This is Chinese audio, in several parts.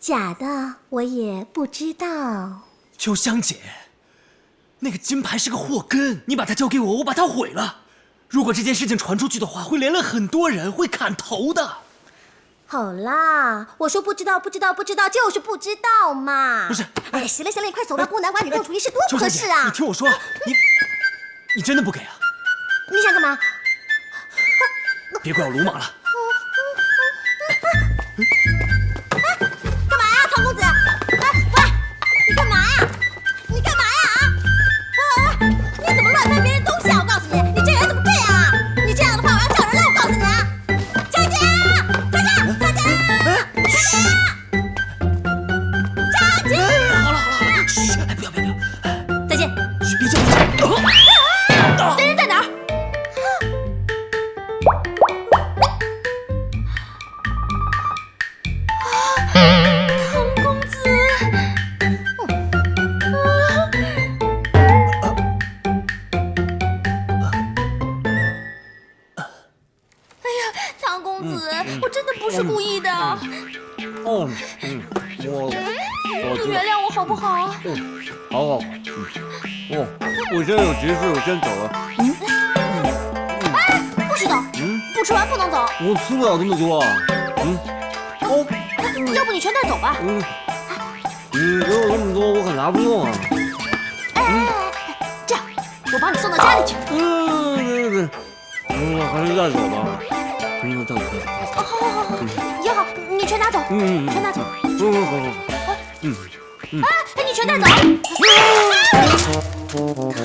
假的我也不知道。秋香姐，那个金牌是个祸根，你把它交给我，我把它毁了。如果这件事情传出去的话，会连累很多人，会砍头的。好啦，我说不知道，不知道，不知道，就是不知道嘛。不是，哎呀，行了行了，你快走吧，孤男寡女斗主意是多不合适啊！你听我说，你真的不给啊？你想干嘛？别怪我鲁莽了。干嘛呀，唐公子？喂，你干嘛呀？你干嘛呀？喂，你怎么乱翻别人东西啊？我告诉你，你这人怎么这样啊？你这样的话，我要叫人了！我告诉你啊，佳姐，佳姐，佳姐，佳姐，好了，嘘，不要，再见。嘘，别叫。贼人在哪儿？唐公子，哎呀，唐公子，我真的不是故意的，我你原谅我好不好？好，我现在有急事，我先走了。哎，不许走，不吃完不能走。我吃不了这么多啊。要不你全带走吧？你给我这么多，我可拿不动啊。哎，这样，我把你送到家里去。别，我还是带走吧。带走。好，也好，你全拿走，全拿走。好。哎，你全带走。唐公子。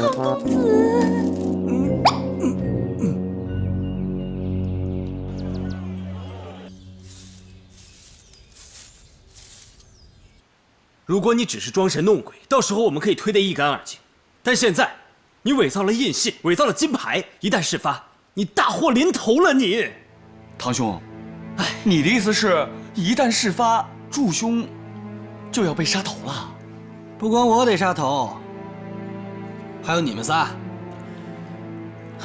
如果你只是装神弄鬼，到时候我们可以推得一干二净。但现在，你伪造了印信，伪造了金牌，一旦事发，你大祸临头了你。堂兄，你的意思是，一旦事发，祝兄就要被杀头了？不光我得杀头，还有你们仨，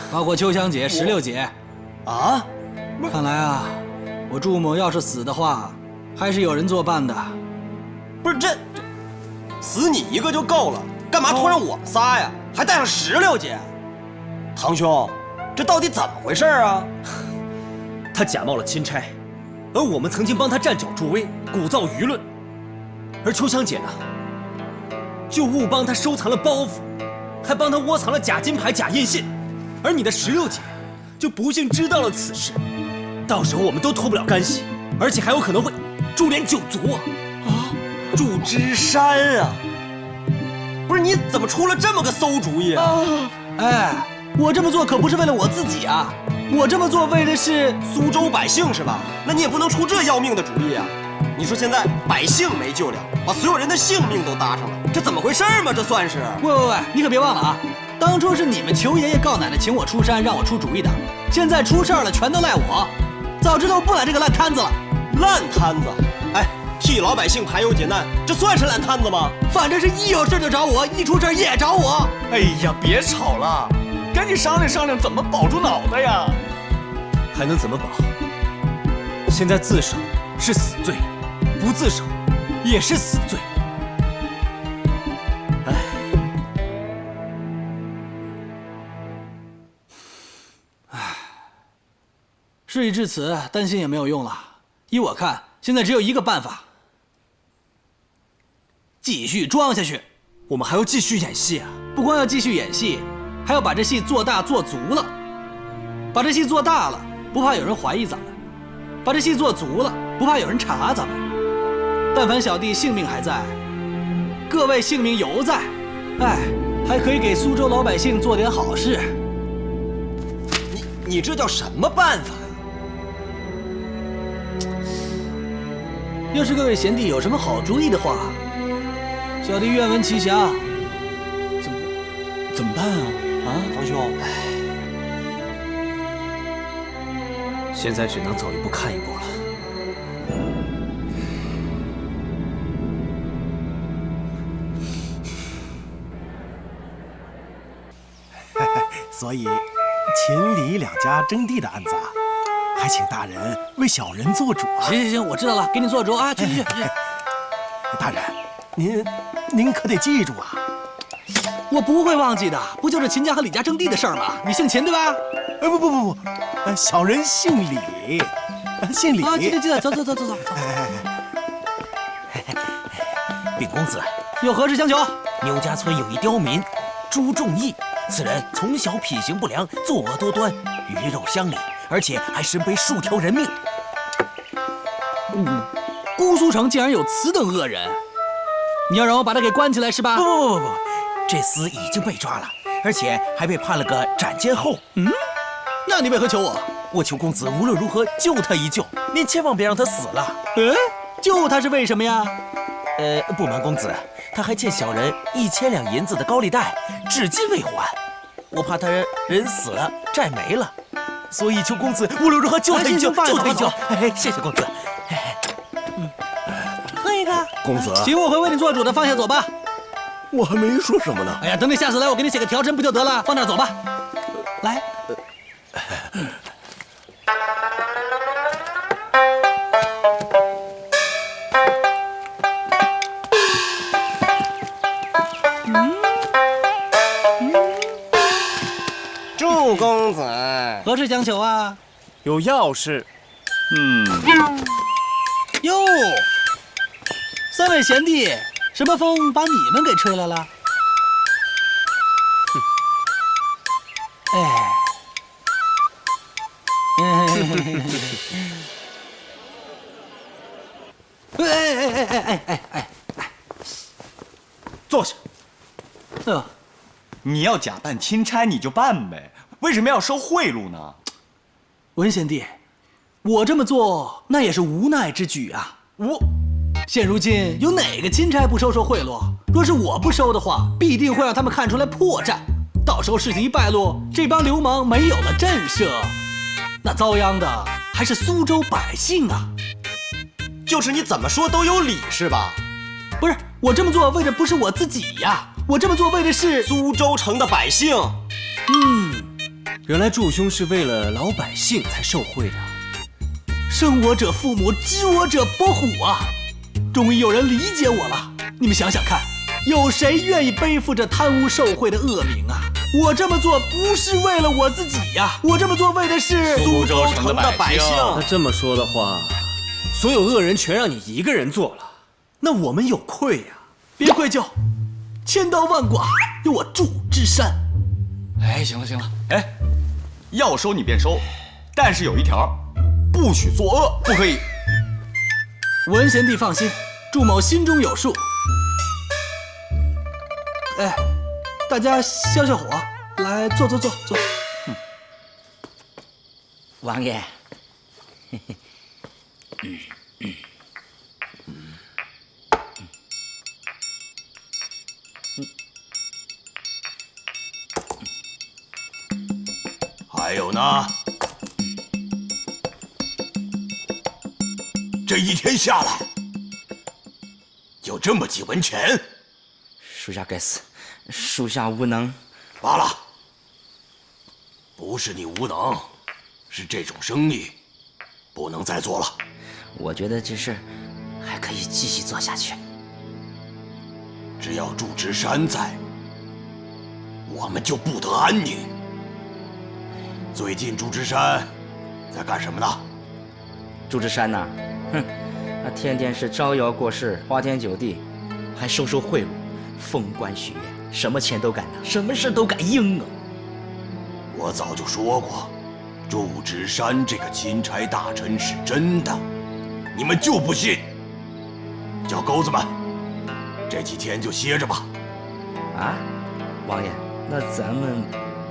包括秋香姐、石榴姐。啊？看来啊，我祝某要是死的话，还是有人作伴的。不是这死你一个就够了，干嘛突然我们仨呀？还带上石榴姐？堂兄，这到底怎么回事啊？他假冒了钦差，而我们曾经帮他站脚助威，鼓噪舆论。而秋香姐呢，就误帮他收藏了包袱，还帮他窝藏了假金牌、假印信。而你的石榴姐就不幸知道了此事，到时候我们都脱不了干系，而且还有可能会株连九族啊！祝枝山啊！不是，你怎么出了这么个馊主意啊？哎，我这么做可不是为了我自己啊，我这么做为的是苏州百姓是吧？那你也不能出这要命的主意啊！你说现在百姓没救了，把所有人的性命都搭上了，这怎么回事嘛？这算是？喂，你可别忘了啊！当初是你们求爷爷告奶奶请我出山，让我出主意的，现在出事了，全都赖我。早知道不揽这个烂摊子了。烂摊子？哎。替老百姓排忧解难，这算是烂摊子吗？反正是一有事就找我，一出事也找我。哎呀，别吵了，赶紧商量商量怎么保住脑袋呀！还能怎么保？现在自首是死罪，不自首也是死罪。事已至此，担心也没有用了。依我看，现在只有一个办法。继续装下去，我们还要继续演戏啊！不光要继续演戏，还要把这戏做大做足了。把这戏做大了，不怕有人怀疑咱们；把这戏做足了，不怕有人查咱们。但凡小弟性命还在，各位性命犹在，哎，还可以给苏州老百姓做点好事。你这叫什么办法呀？要是各位贤弟有什么好主意的话，小弟愿闻其详。怎么办啊？堂兄，现在只能走一步看一步了。所以，秦李两家争地的案子啊，还请大人为小人做主啊！行，我知道了，给你做主啊！去。大人，您可得记住啊！我不会忘记的，不就是秦家和李家争地的事儿吗？你姓秦对吧？不，小人姓李，姓李。啊，记得，走。禀公子，有何事相求？牛家村有一刁民朱仲义，此人从小品行不良，作恶多端，鱼肉乡里，而且还身背数条人命。姑苏城竟然有此等恶人，你要让我把他给关起来是吧？不，这厮已经被抓了，而且还被判了个斩监候。那你为何求我？我求公子无论如何救他一救，您千万别让他死了。救他是为什么呀？不瞒公子，他还欠小人1000两银子的高利贷，至今未还。我怕他人死了，债没了，所以求公子无论如何救他一救，救他一救。谢谢公子。喝一个，公子，请我回为你做主的方向走吧。我还没说什么呢。哎呀，等你下次来，我给你写个条陈不就得了？放那儿走吧。来。祝公子，何事相求啊？有要事。哟，三位贤弟，什么风把你们给吹来了？坐下。你要假扮钦差你就办呗，为什么要收贿赂呢？文贤弟，我这么做那也是无奈之举啊。现如今有哪个钦差不收贿赂？若是我不收的话，必定会让他们看出来破绽。到时候事情一败落，这帮流氓没有了震慑，那遭殃的还是苏州百姓啊！就是你怎么说都有理是吧？不是，我这么做为的不是我自己呀，我这么做为的是苏州城的百姓。原来祝兄是为了老百姓才受贿的。生我者父母，知我者伯虎啊！终于有人理解我了。你们想想看，有谁愿意背负着贪污受贿的恶名啊？我这么做不是为了我自己呀，我这么做为的是苏州城的百姓。那这么说的话，所有恶人全让你一个人做了，那我们有愧呀。别愧疚，千刀万剐有我祝枝山。行了，要收你便收，但是有一条，不许作恶，不可以。文贤弟放心，祝某心中有数。大家消消火，来坐。王爷，还有呢，这一天下来，就这么几文钱。属下该死，属下无能。罢了，不是你无能，是这种生意不能再做了。我觉得这事还可以继续做下去。只要祝枝山在，我们就不得安宁。最近祝枝山在干什么呢？祝枝山呐，他天天是招摇过市，花天酒地，还收贿赂，封官许愿，什么钱都敢拿，什么事都敢应啊！我早就说过，祝枝山这个钦差大臣是真的，你们就不信。叫钩子们，这几天就歇着吧。啊，王爷，那咱们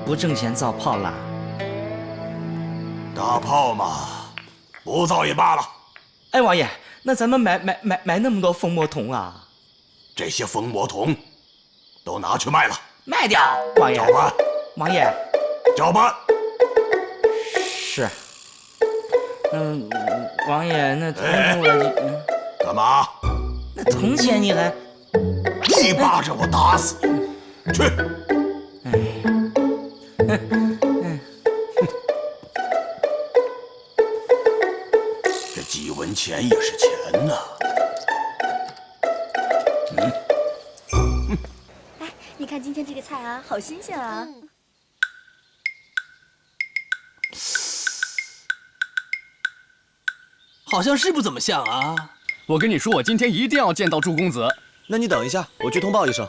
不挣钱造炮啦？大炮嘛，不造也罢了。哎，王爷，那咱们买那么多封魔铜啊？这些封魔铜都拿去卖了，卖掉。王爷，照办。王爷，照办。是。王爷，那铜我干嘛？那铜钱你还一巴掌我打死你！去。这几文钱也是钱呐。看今天这个菜啊，好新鲜啊！好像是不怎么像啊。我跟你说，我今天一定要见到祝公子。那你等一下，我去通报一声。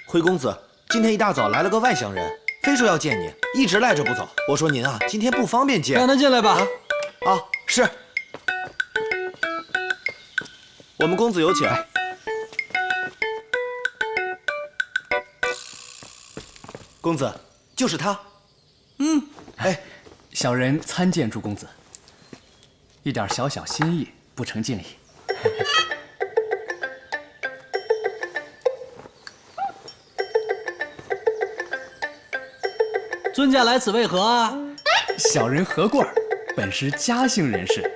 辉公子，今天一大早来了个外乡人，非说要见你，一直赖着不走。我说您啊，今天不方便见，让他进来吧。啊，是。我们公子有请。公子，就是他。哎，小人参见祝公子。一点小小心意，不成敬礼。尊驾来此为何？小人何贵儿，本是嘉兴人士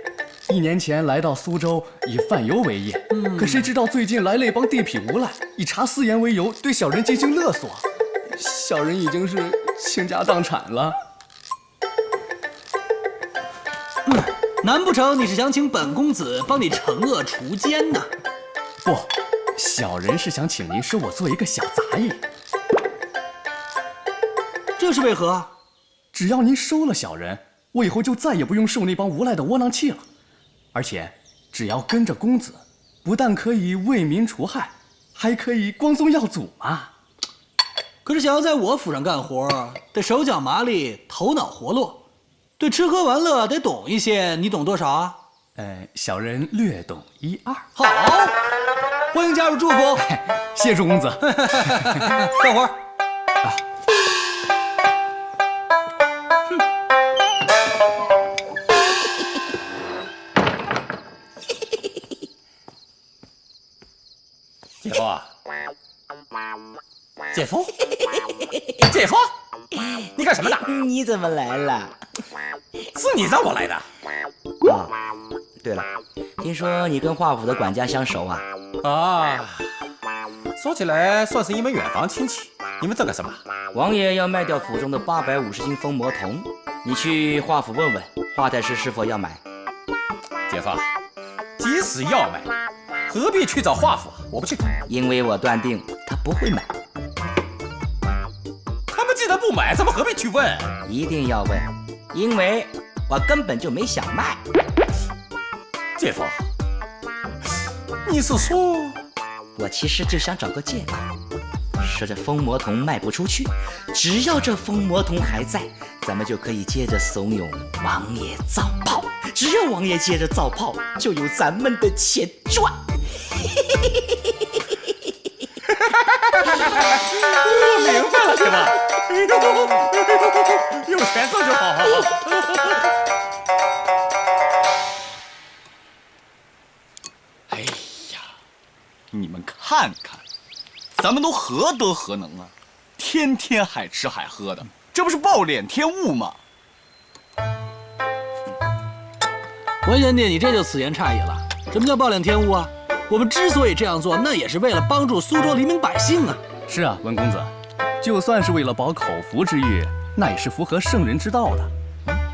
，1年前来到苏州，以贩油为业。可谁知道最近来了一帮地痞无赖，以查私盐为由，对小人进行勒索。小人已经是倾家荡产了。难不成你是想请本公子帮你惩恶除奸呢？不，小人是想请您收我做一个小杂役。这是为何？只要您收了小人，我以后就再也不用受那帮无赖的窝囊气了。而且，只要跟着公子，不但可以为民除害，还可以光宗耀祖嘛。可是想要在我府上干活，得手脚麻利，头脑活络，对吃喝玩乐得懂一些。你懂多少啊？小人略懂1、2。好，欢迎加入祝福。谢谢祝公子。干活。姐夫啊，姐夫，姐夫，你干什么呢？你怎么来了？是你让我来的。哦，对了，听说你跟华府的管家相熟啊？啊，说起来算是一门远房亲戚。你们在干什么？王爷要卖掉府中的850斤封魔铜，你去华府问问华太师是否要买。姐夫，即使要买，何必去找华府？我不去。因为我断定他不会买。他们既然不买，咱们何必去问？一定要问，因为我根本就没想卖。姐夫，你是说？我其实就想找个借口，说这封魔铜卖不出去，只要这封魔铜还在，咱们就可以接着怂恿王爷造炮。只要王爷接着造炮，就有咱们的钱赚。我明白了，姐夫。有钱赚就好。哎呀，你们看看，咱们都何德何能啊！天天海吃海喝的，这不是暴殄天物吗？文贤弟，你这就此言差矣了。什么叫暴殄天物啊？我们之所以这样做，那也是为了帮助苏州黎民百姓啊。是啊，文公子，就算是为了饱口福之欲，那也是符合圣人之道的。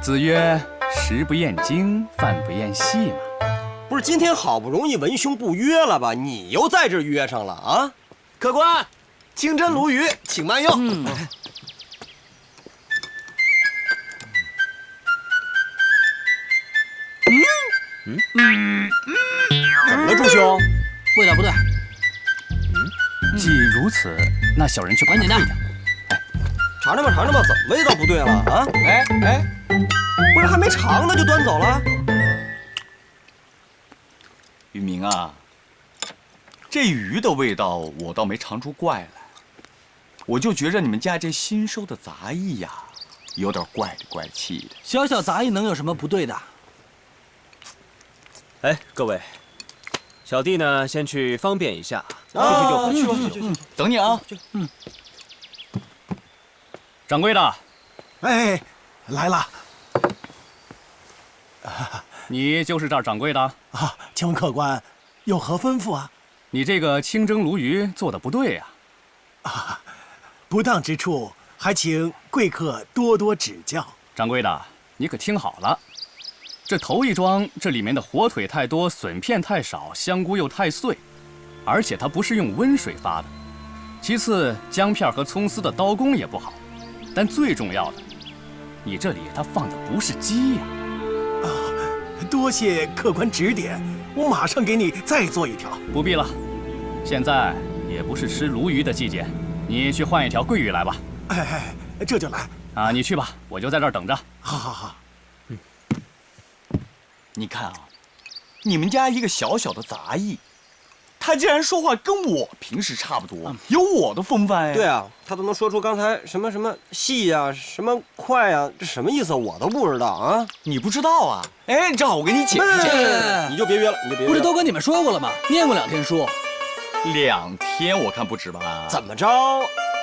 子曰：“食不厌精，饭不厌细”嘛。不是今天好不容易文兄不约了吧？你又在这约上了啊？客官，清蒸鲈鱼，请慢用。怎么了，祝兄？味道不对。既如此，那小人去把你的。尝尝吧，尝尝吧，怎么味道不对了啊？哎，不是还没尝呢就端走了？宇明啊，这鱼的味道我倒没尝出怪来，我就觉着你们家这新收的杂役呀，有点怪里怪气的。小小杂役能有什么不对的？哎，各位，小弟呢先去方便一下，去，等你啊。掌柜的，哎，来了。你就是这儿掌柜的啊？请问客官有何吩咐啊？你这个清蒸鲈鱼做的不对呀！啊，不当之处，还请贵客多多指教。掌柜的，你可听好了，这头一桩这里面的火腿太多，笋片太少，香菇又太碎，而且它不是用温水发的。其次，姜片和葱丝的刀工也不好。但最重要的，你这里它放的不是鸡呀！多谢客官指点，我马上给你再做一条。不必了，现在也不是吃鲈鱼的季节，你去换一条桂鱼来吧。哎，这就来。啊，你去吧，我就在这儿等着。好好好。你看啊，你们家一个小小的杂役，他竟然说话跟我平时差不多，有我的风范呀。对啊，他都能说出刚才什么什么细呀、什么快呀，这什么意思？我都不知道啊！你不知道啊？哎，正好我给你解释解释。你就别约了，你就别约了。不是都跟你们说过了吗？念过2天书，2天我看不止吧？怎么着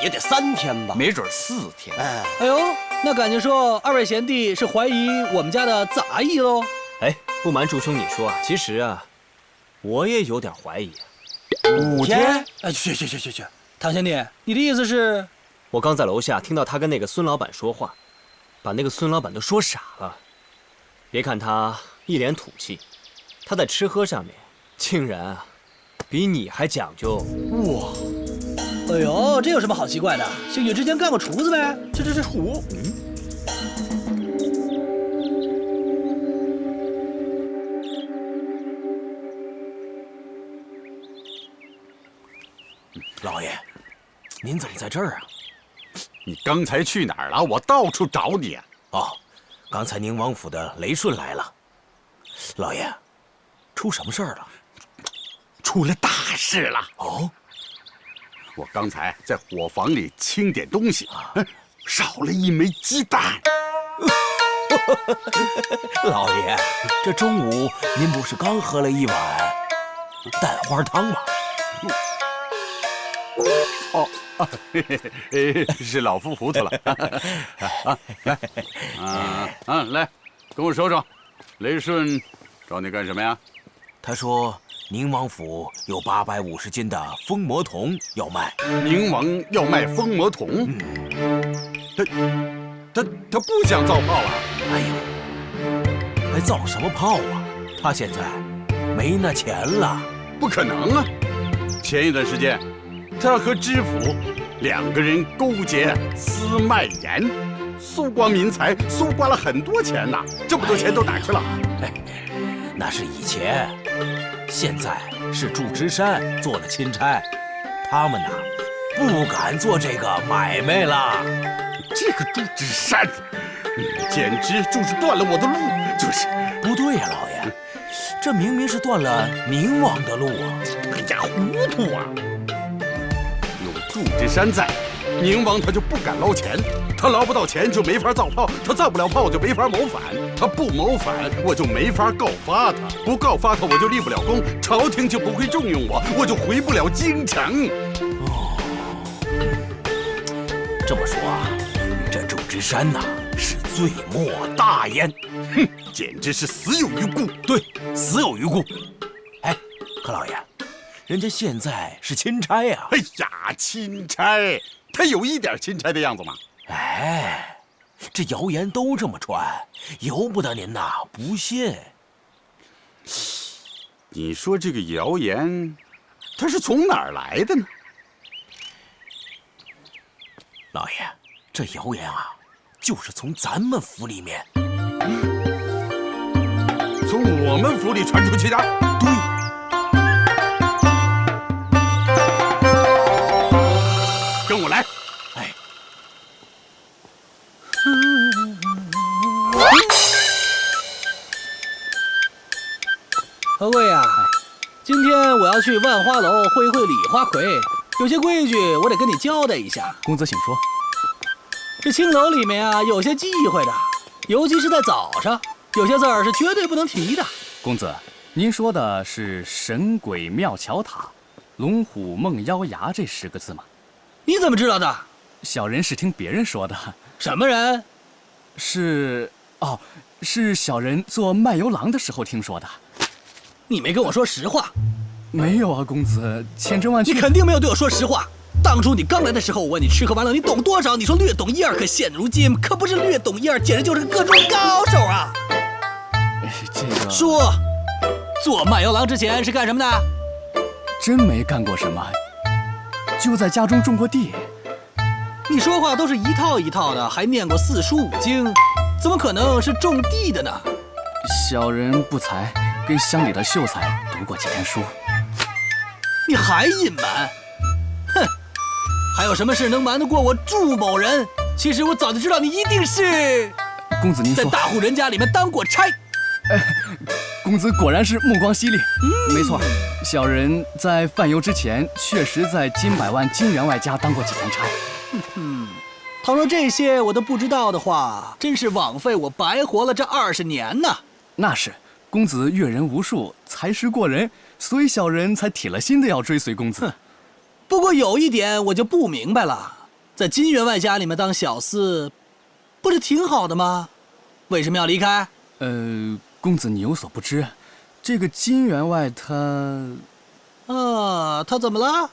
也得3天吧？没准4天。哎呦，那感情说2位贤弟是怀疑我们家的杂役喽？哎，不瞒祝兄你说啊，其实啊，我也有点怀疑。5天？哎，去，唐贤弟，你的意思是？我刚在楼下听到他跟那个孙老板说话，把那个孙老板都说傻了。别看他一脸土气，他在吃喝上面竟然啊，比你还讲究。哇！哎呦，这有什么好奇怪的？兴许之前干过厨子呗。这厨。老爷，您怎么在这儿啊？你刚才去哪儿了？我到处找你啊！哦，刚才宁王府的雷顺来了。老爷，出什么事儿了？出了大事了！哦，我刚才在伙房里清点东西，少了一枚鸡蛋。老爷，这中午您不是刚喝了一碗蛋花汤吗？是老夫糊涂了。来，跟我说说，雷顺找你干什么呀？他说宁王府有850斤的封魔铜要卖。宁王要卖封魔铜？他不想造炮啊！哎呦，还造什么炮啊？他现在没那钱了。不可能啊！前一段时间，他和知府2个人勾结私卖盐，搜刮民财，搜刮了很多钱呐！这么多钱都哪去了？那是以前，现在是祝枝山做了钦差，他们呢不敢做这个买卖了。这个祝枝山，简直就是断了我的路！就是不对呀，老爷，这明明是断了宁王的路啊！哎呀，糊涂啊！有祝枝山在，宁王他就不敢捞钱，他捞不到钱就没法造炮，他造不了炮就没法谋反，他不谋反我就没法告发他，不告发他我就立不了功，朝廷就不会重用我，我就回不了京城。哦，这么说啊，这祝枝山呐是罪莫大焉，哼，简直是死有余辜。对，死有余辜。哎，柯老爷，人家现在是钦差呀！哎呀，钦差，他有一点钦差的样子吗？哎，这谣言都这么传，由不得您呐不信。你说这个谣言，它是从哪儿来的呢？老爷，这谣言啊，就是从咱们府里面，从我们府里传出去的。对。跟我来。哎。何贵呀，今天我要去万花楼会会李花魁，有些规矩我得跟你交代一下。公子请说。这青楼里面啊，有些忌讳的，尤其是在早上，有些字儿是绝对不能提的。公子，您说的是神鬼庙桥塔、龙虎梦妖崖这10个字吗？你怎么知道的？小人是听别人说的。什么人？是小人做卖油郎的时候听说的。你没跟我说实话。没有啊，公子，千真万确。你肯定没有对我说实话。当初你刚来的时候，我问你吃喝玩乐你懂多少，你说略懂一二，可现如今可不是略懂一二，简直就是各种高手啊！这个说，做卖油郎之前是干什么的？真没干过什么，就在家中种过地。你说话都是一套一套的，还念过四书五经，怎么可能是种地的呢？小人不才，跟乡里的秀才读过几天书。你还隐瞒？哼！还有什么事能瞒得过我祝某人？其实我早就知道你一定是……公子您说，在大户人家里面当过差。公子果然是目光犀利。没错，小人在犯游之前，确实在金百万金员外家当过几天差。倘若这些我都不知道的话，真是枉费我白活了这20年呐。那是，公子阅人无数，才识过人，所以小人才铁了心的要追随公子。不过有一点我就不明白了，在金员外家里面当小厮，不是挺好的吗？为什么要离开？公子你有所不知，这个金员外他……他怎么了？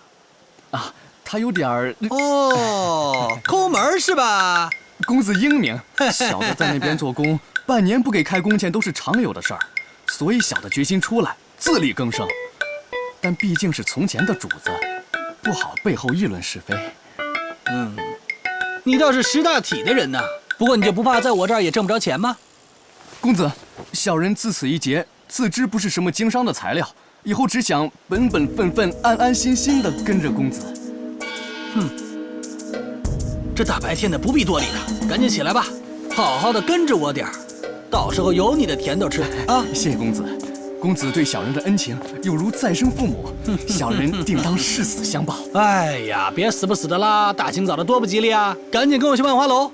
啊，他有点儿……抠门是吧？公子英明，小的在那边做工，半年不给开工钱都是常有的事儿，所以小的决心出来自力更生。但毕竟是从前的主子，不好背后议论是非。你倒是识大体的人呐。不过你就不怕在我这儿也挣不着钱吗？公子，小人自此一劫，自知不是什么经商的材料，以后只想本本分分、安安心心的跟着公子。这大白天的不必多礼了，赶紧起来吧，好好的跟着我点儿，到时候有你的甜头吃啊！谢谢公子，公子对小人的恩情有如再生父母，小人定当誓死相报。哎呀，别死不死的啦，大清早的多不吉利啊！赶紧跟我去万华楼。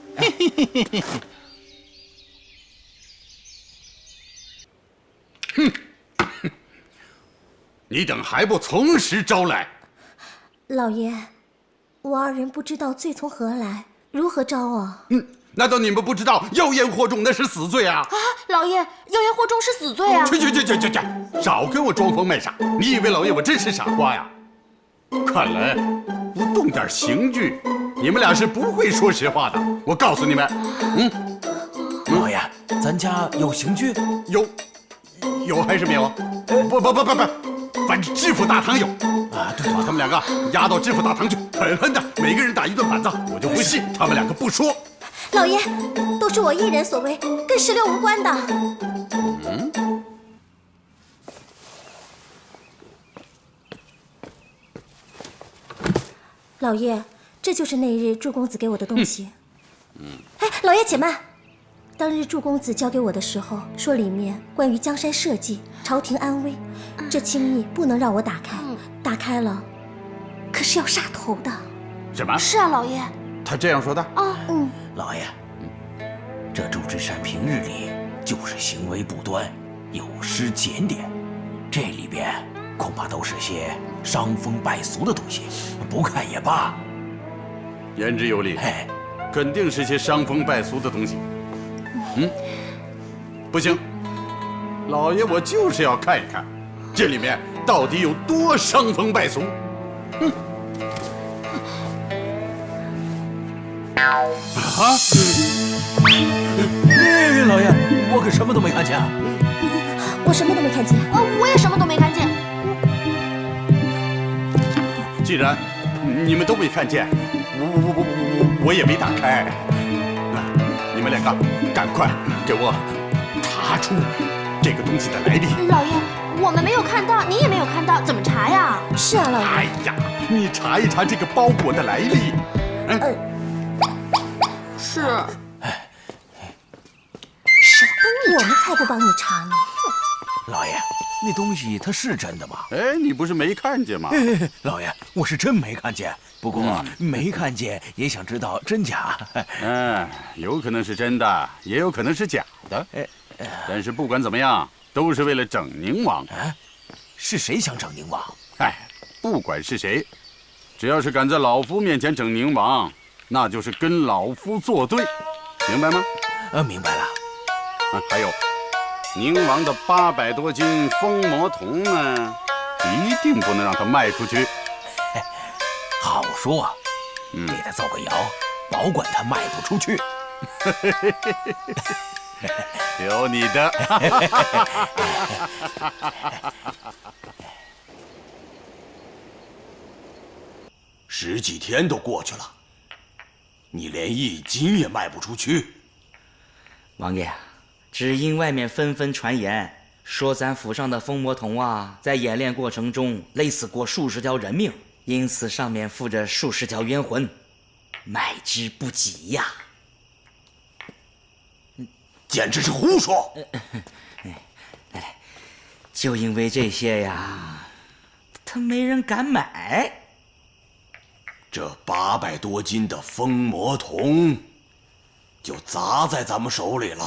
你等还不从实招来？老爷，我二人不知道罪从何来，如何招啊？难道你们不知道妖言惑众那是死罪啊？老爷，妖言惑众是死罪啊！去，少跟我装疯卖傻！你以为老爷我真是傻瓜呀？看来不动点刑具，你们俩是不会说实话的。我告诉你们，老爷，咱家有刑具？有还是没有？不，反正知府大堂有啊。对，把他们两个押到知府大堂去，狠狠的每个人打一顿板子，我就不信他们两个不说。老爷，都是我一人所为，跟16无关的。老爷，这就是那日祝公子给我的东西。老爷且慢。当日祝公子交给我的时候，说里面关于江山社稷、朝廷安危，这轻易不能让我打开。打开了，可是要杀头的。什么？是啊，老爷。他这样说的？老爷，这祝枝山平日里就是行为不端，有失检点，这里边恐怕都是些伤风败俗的东西，不看也罢。言之有理，肯定是些伤风败俗的东西。不行，老爷我就是要看一看，这里面到底有多伤风败俗。老爷，我可什么都没看见啊！我什么都没看见。我也什么都没看见。既然你们都没看见，我也没打开。你们两个赶快给我查出这个东西的来历。老爷，我们没有看到，你也没有看到，怎么查呀？是啊，老爷。哎呀，你查一查这个包裹的来历。是。我们才不帮你查呢。老爷，那东西它是真的吗？你不是没看见吗？老爷，我是真没看见。不过没看见也想知道真假。有可能是真的，也有可能是假的。但是不管怎么样，都是为了整宁王。是谁想整宁王？不管是谁，只要是敢在老夫面前整宁王，那就是跟老夫作对，明白吗？明白了。还有，宁王的800多斤封魔铜呢，一定不能让他卖出去。好说啊，给他造个谣，保管他卖不出去。有你的。10几天都过去了，你连1斤也卖不出去。王爷，只因外面纷纷传言，说咱府上的疯魔童啊，在演练过程中累死过数十条人命，因此上面附着数十条冤魂，卖之不及呀。简直是胡说！就因为这些呀，他没人敢买。这800多斤的疯魔童，就砸在咱们手里了。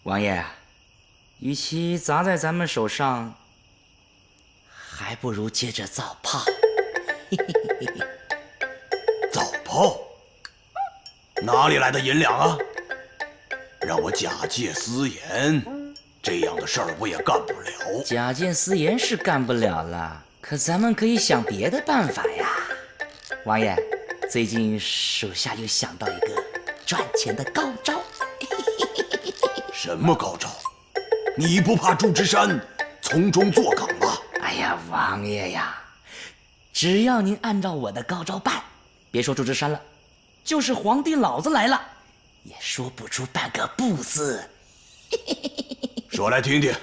王爷，与其砸在咱们手上，还不如接着造炮。造炮？哪里来的银两啊？让我假借私盐，这样的事儿我也干不了。假借私盐是干不了了，可咱们可以想别的办法呀。王爷，最近属下又想到一个赚钱的高招。什么高招？你不怕祝枝山从中作梗吗？哎呀，王爷呀，只要您按照我的高招办，别说祝枝山了，就是皇帝老子来了，也说不出半个不字。说来听听。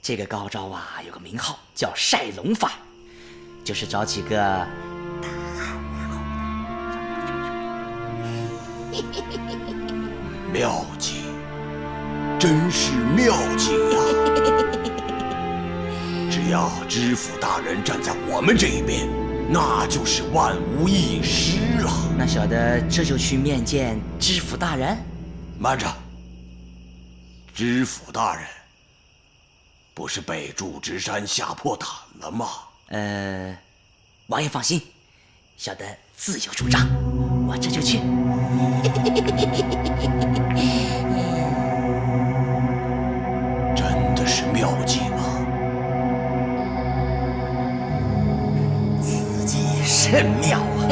这个高招啊，有个名号叫晒龙法，就是找几个大汉，然后妙计，真是妙计呀！只要知府大人站在我们这一边，那就是万无一失了。那小的这就去面见知府大人。慢着，知府大人不是被祝枝山吓破胆了吗？王爷放心，小的自有主张，我这就去。真的是妙计吗？此计甚妙啊！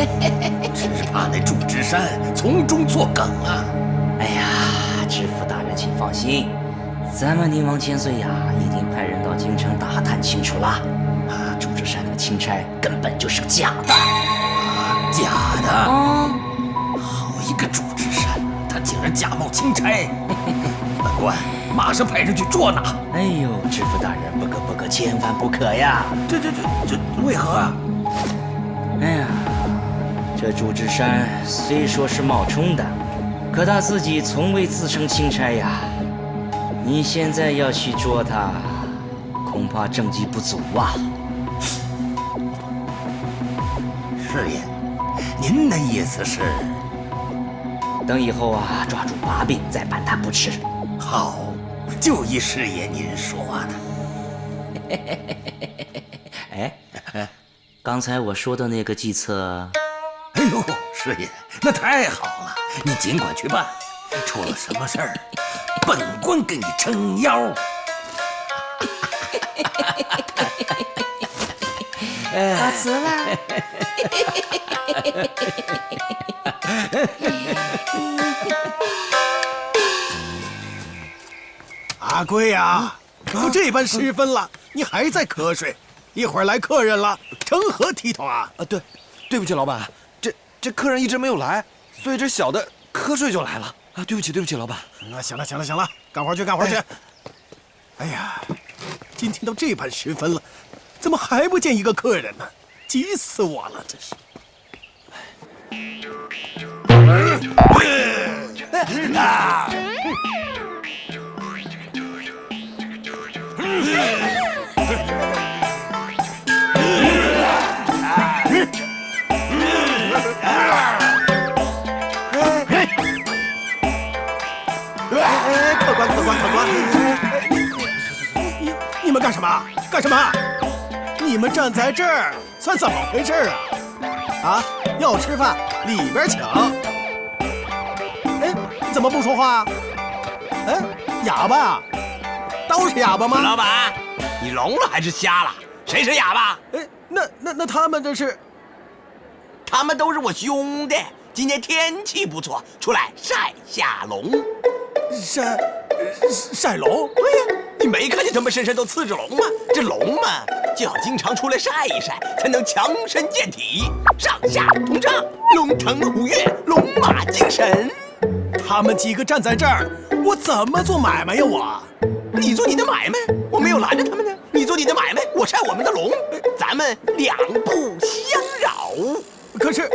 只怕那祝枝山从中作梗啊！哎呀，知府大人请放心，咱们宁王千岁呀，已经派人到京城打探清楚了。啊，祝枝山那个钦差根本就是假的。假的？啊！好一个祝枝山，他竟然假冒钦差！本官马上派人去捉拿。哎呦，知府大人，不可，千万不可呀！这为何啊？哎呀，这祝枝山虽说是冒充的，可他自己从未自称钦差呀。你现在要去捉他，恐怕证据不足啊。师爷，您的意思是？等以后啊，抓住把柄再办他不迟。好，就依师爷您说的。哎，刚才我说的那个计策，哎呦，师爷，那太好了，你尽管去办。出了什么事儿，本官给你撑腰。告辞了。阿贵呀，都这般时分了，你还在瞌睡？一会儿来客人了，成何体统啊？对不起，老板，这客人一直没有来，所以这小的瞌睡就来了啊！对不起，老板。那行了，干活去。哎呀，今天都这般时分了，怎么还不见一个客人呢？急死我了，真是。客官，你们干什么？你们站在这儿算怎么回事啊？啊，要吃饭里边请。哎，怎么不说话？哎，哑巴呀？都是哑巴吗？老板，你聋了还是瞎了？谁是哑巴？哎，那他们这是？他们都是我兄弟。今天天气不错，出来晒下龙。晒龙？对呀，你没看见他们身上都刺着龙吗？这龙嘛，就要经常出来晒一晒，才能强身健体，上下通畅，龙腾虎跃，龙马精神。他们几个站在这儿，我怎么做买卖呀？你做你的买卖，我没有拦着他们呢。你做你的买卖，我晒我们的龙，咱们两不相扰。可是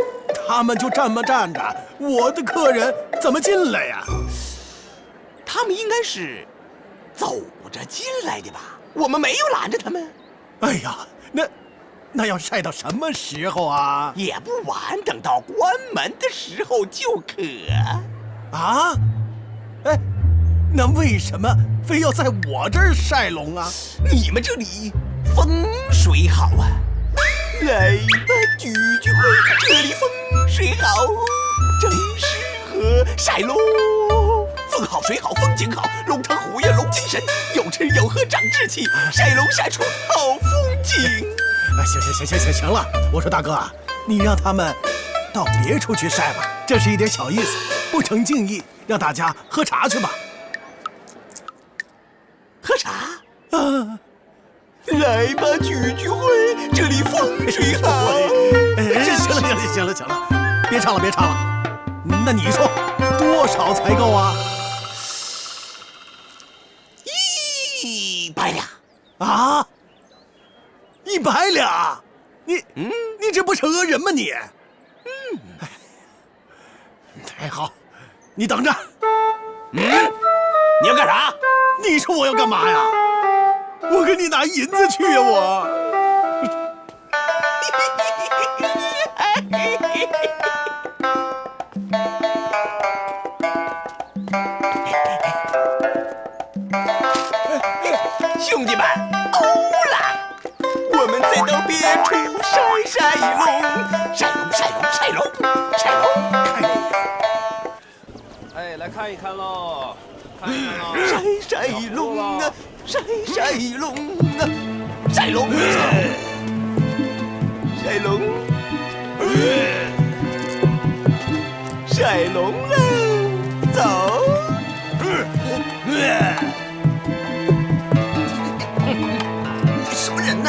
他们就这么站着，我的客人怎么进来呀？他们应该是走着进来的吧？我们没有拦着他们。哎呀，那要晒到什么时候啊？也不晚，等到关门的时候就可。啊？哎，那为什么非要在我这儿晒龙啊？你们这里风水好啊！来吧，聚聚会，这里风水好，正适合晒龙。风好水好风景好，龙腾虎跃龙精神，有吃有喝长志气，晒龙晒出好风景。行了，我说大哥啊，你让他们到别处去晒吧，这是一点小意思，不成敬意，让大家喝茶去吧。喝茶？啊！来吧，聚聚会，这里风水好。行了，别唱了。那你说多少才够啊？100两。啊？100两？你这不是讹人吗你？太好，你等着。你要干啥？你说我要干嘛呀？我给你拿银子去呀，我。兄弟们，欧啦！我们再到别处晒龙。哎，来看一看喽，晒龙啊，晒龙啊，晒龙，晒龙了，走。什么人呢？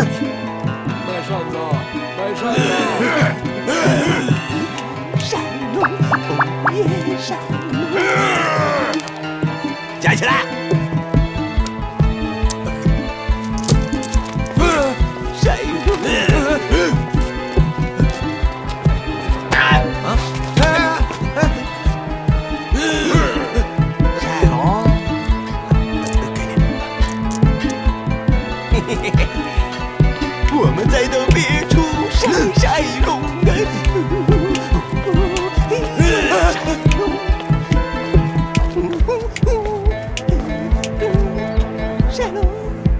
卖扇子，晒龙，哦耶，晒龙，站起来！晒龙，我们再到别处晒龙啊！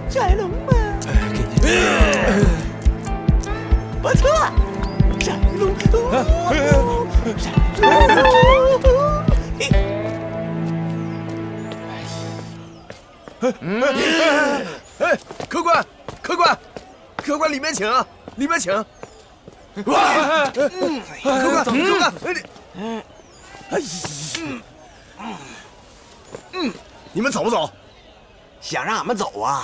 晒龙嘛！不错，晒龙，晒龙。客官，里面请啊，里面请。哇！客官，你们走不走？想让俺们走啊？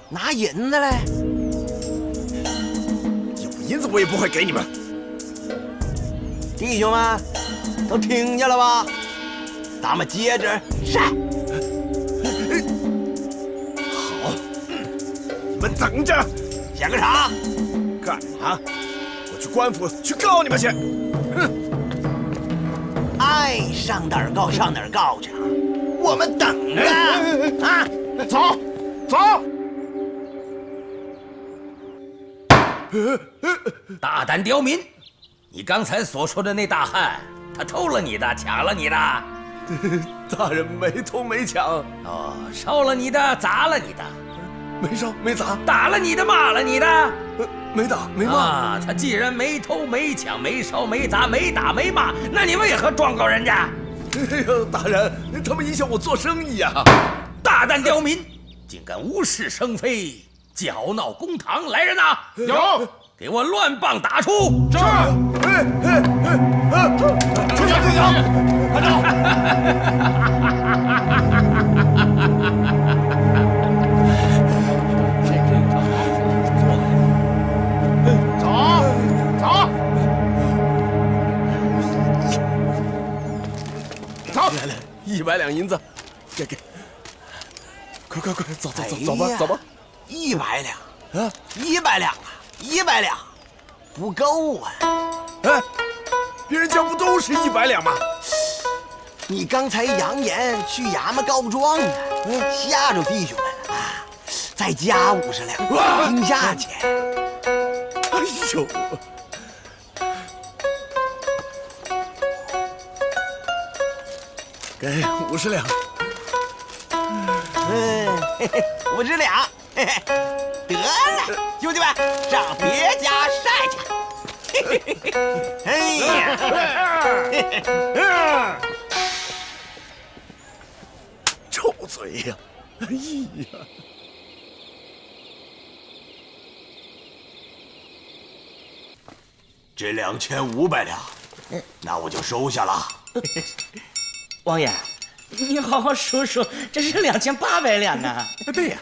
拿银子来。有银子我也不会给你们。弟兄们，都听见了吧？咱们接着晒。好，你们等着。想干啥？干啥？我去官府去告你们去！哼！爱上哪儿告上哪儿告去，我们等着啊！走。大胆刁民！你刚才所说的那大汉，他偷了你的，抢了你的？大人没偷没抢。哦，烧了你的，砸了你的。没烧没砸，打了你的，骂了你的，没打没骂。啊，他既然没偷没抢没烧没砸没打没骂，那你为何状告人家？哎呦，大人，他们影响我做生意呀！大胆刁民，竟敢无事生非，搅闹公堂！来人呐！有，给我乱棒打出！是。出去，快走！ 100两银子，给，快，走吧，100两啊，100两啊，100两，不够啊！哎，别人家不都是100两吗？你刚才扬言去衙门告状啊，吓着弟兄们了啊！再加50两，应下钱。哎呦！给50两。50两，得了，兄弟们，上别家晒去。哎呀！臭嘴呀！哎呀！这2500两，那我就收下了。王爷，你好好说说，这是2800两啊！对呀，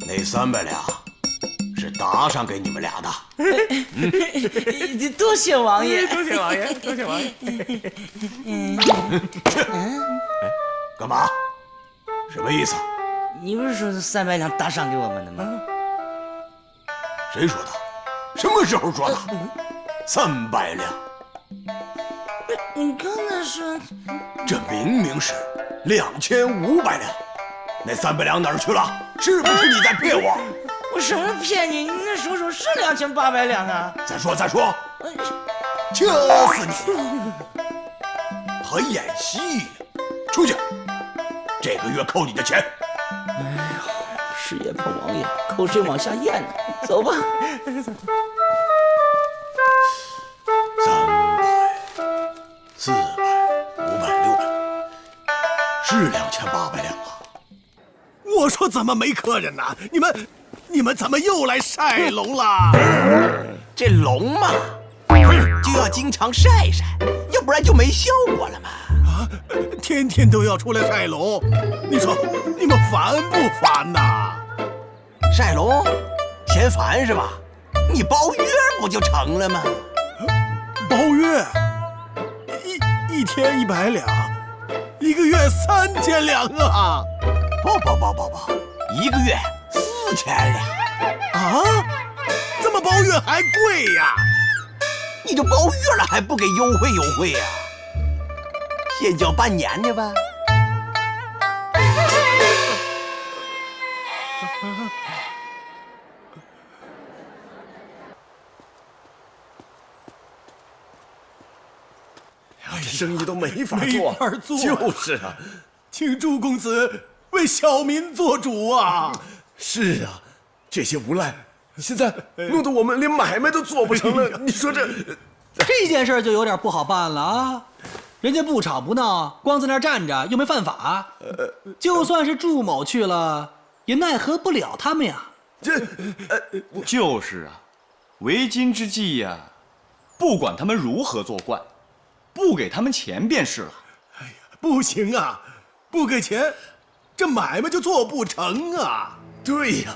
那300两是搭上给你们俩的。多谢王爷，多谢王爷。干嘛？什么意思？你不是说300两搭上给我们的吗？谁说的？什么时候说的？300两。你刚才说，这明明是2500两，那300两哪儿去了？是不是你在骗我？我什么骗你？你那说是2800两啊！再说，掐死你！还演戏？出去！这个月扣你的钱。哎呦，是也碰王爷，口水往下咽呢。走吧。300、400、500、600，是2800两啊！我说怎么没客人呢？你们怎么又来晒龙了？这龙嘛，就要经常晒晒，要不然就没效果了嘛。啊，天天都要出来晒龙，你说你们烦不烦呐？晒龙嫌烦是吧？你包月不就成了吗？包月，一天100两，1个月3000两啊！不，一个月4000两啊！这么包月还贵呀？你就包月了还不给优惠呀？先交半年的吧。这生意都没法做，就是啊，请朱公子为小民做主啊！是啊，这些无赖现在弄得我们连买卖都做不成了。你说这件事就有点不好办了啊！人家不吵不闹，光在那儿站着又没犯法，就算是祝某去了，也奈何不了他们呀。就是啊，为今之计呀，不管他们如何作怪，不给他们钱便是了。哎呀，不行啊，不给钱，这买卖就做不成啊！对呀，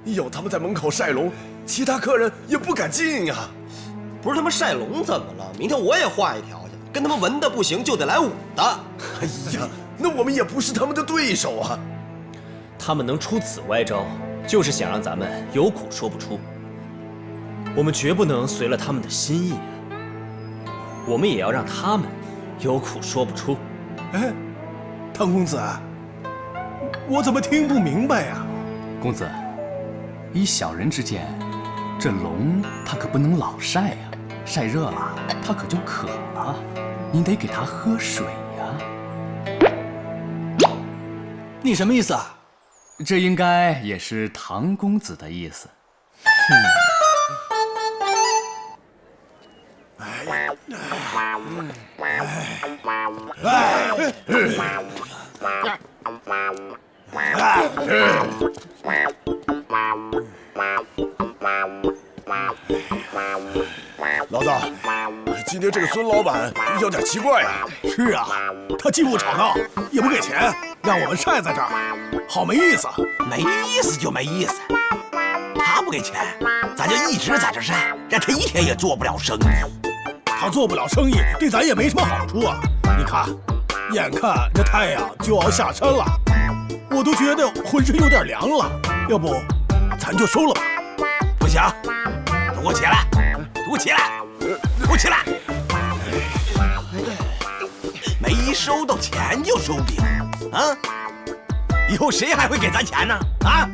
有他们在门口晒龙，其他客人也不敢进呀。不是他们晒龙怎么了？明天我也画一条去，跟他们文的不行就得来武的。哎呀，那我们也不是他们的对手啊。他们能出此歪招，就是想让咱们有苦说不出。我们绝不能随了他们的心意啊！我们也要让他们有苦说不出。哎，唐公子，我怎么听不明白呀？公子，依小人之见，这龙它可不能老晒呀，晒热了它可就渴了，你得给它喝水呀。你什么意思啊？这应该也是唐公子的意思。老大，今天这个孙老板有点奇怪啊。是啊，他既不吵闹，也不给钱，让我们晒在这儿，好没意思。没意思就没意思，他不给钱，咱就一直在这晒，让他一天也做不了生意。他做不了生意，对咱也没什么好处啊。你看，眼看这太阳就要下山了，我都觉得浑身有点凉了。要不，咱就收了吧？不行，都给我起来！给我起来！给我起来！没收到钱就收饼啊！以后谁还会给咱钱呢？啊？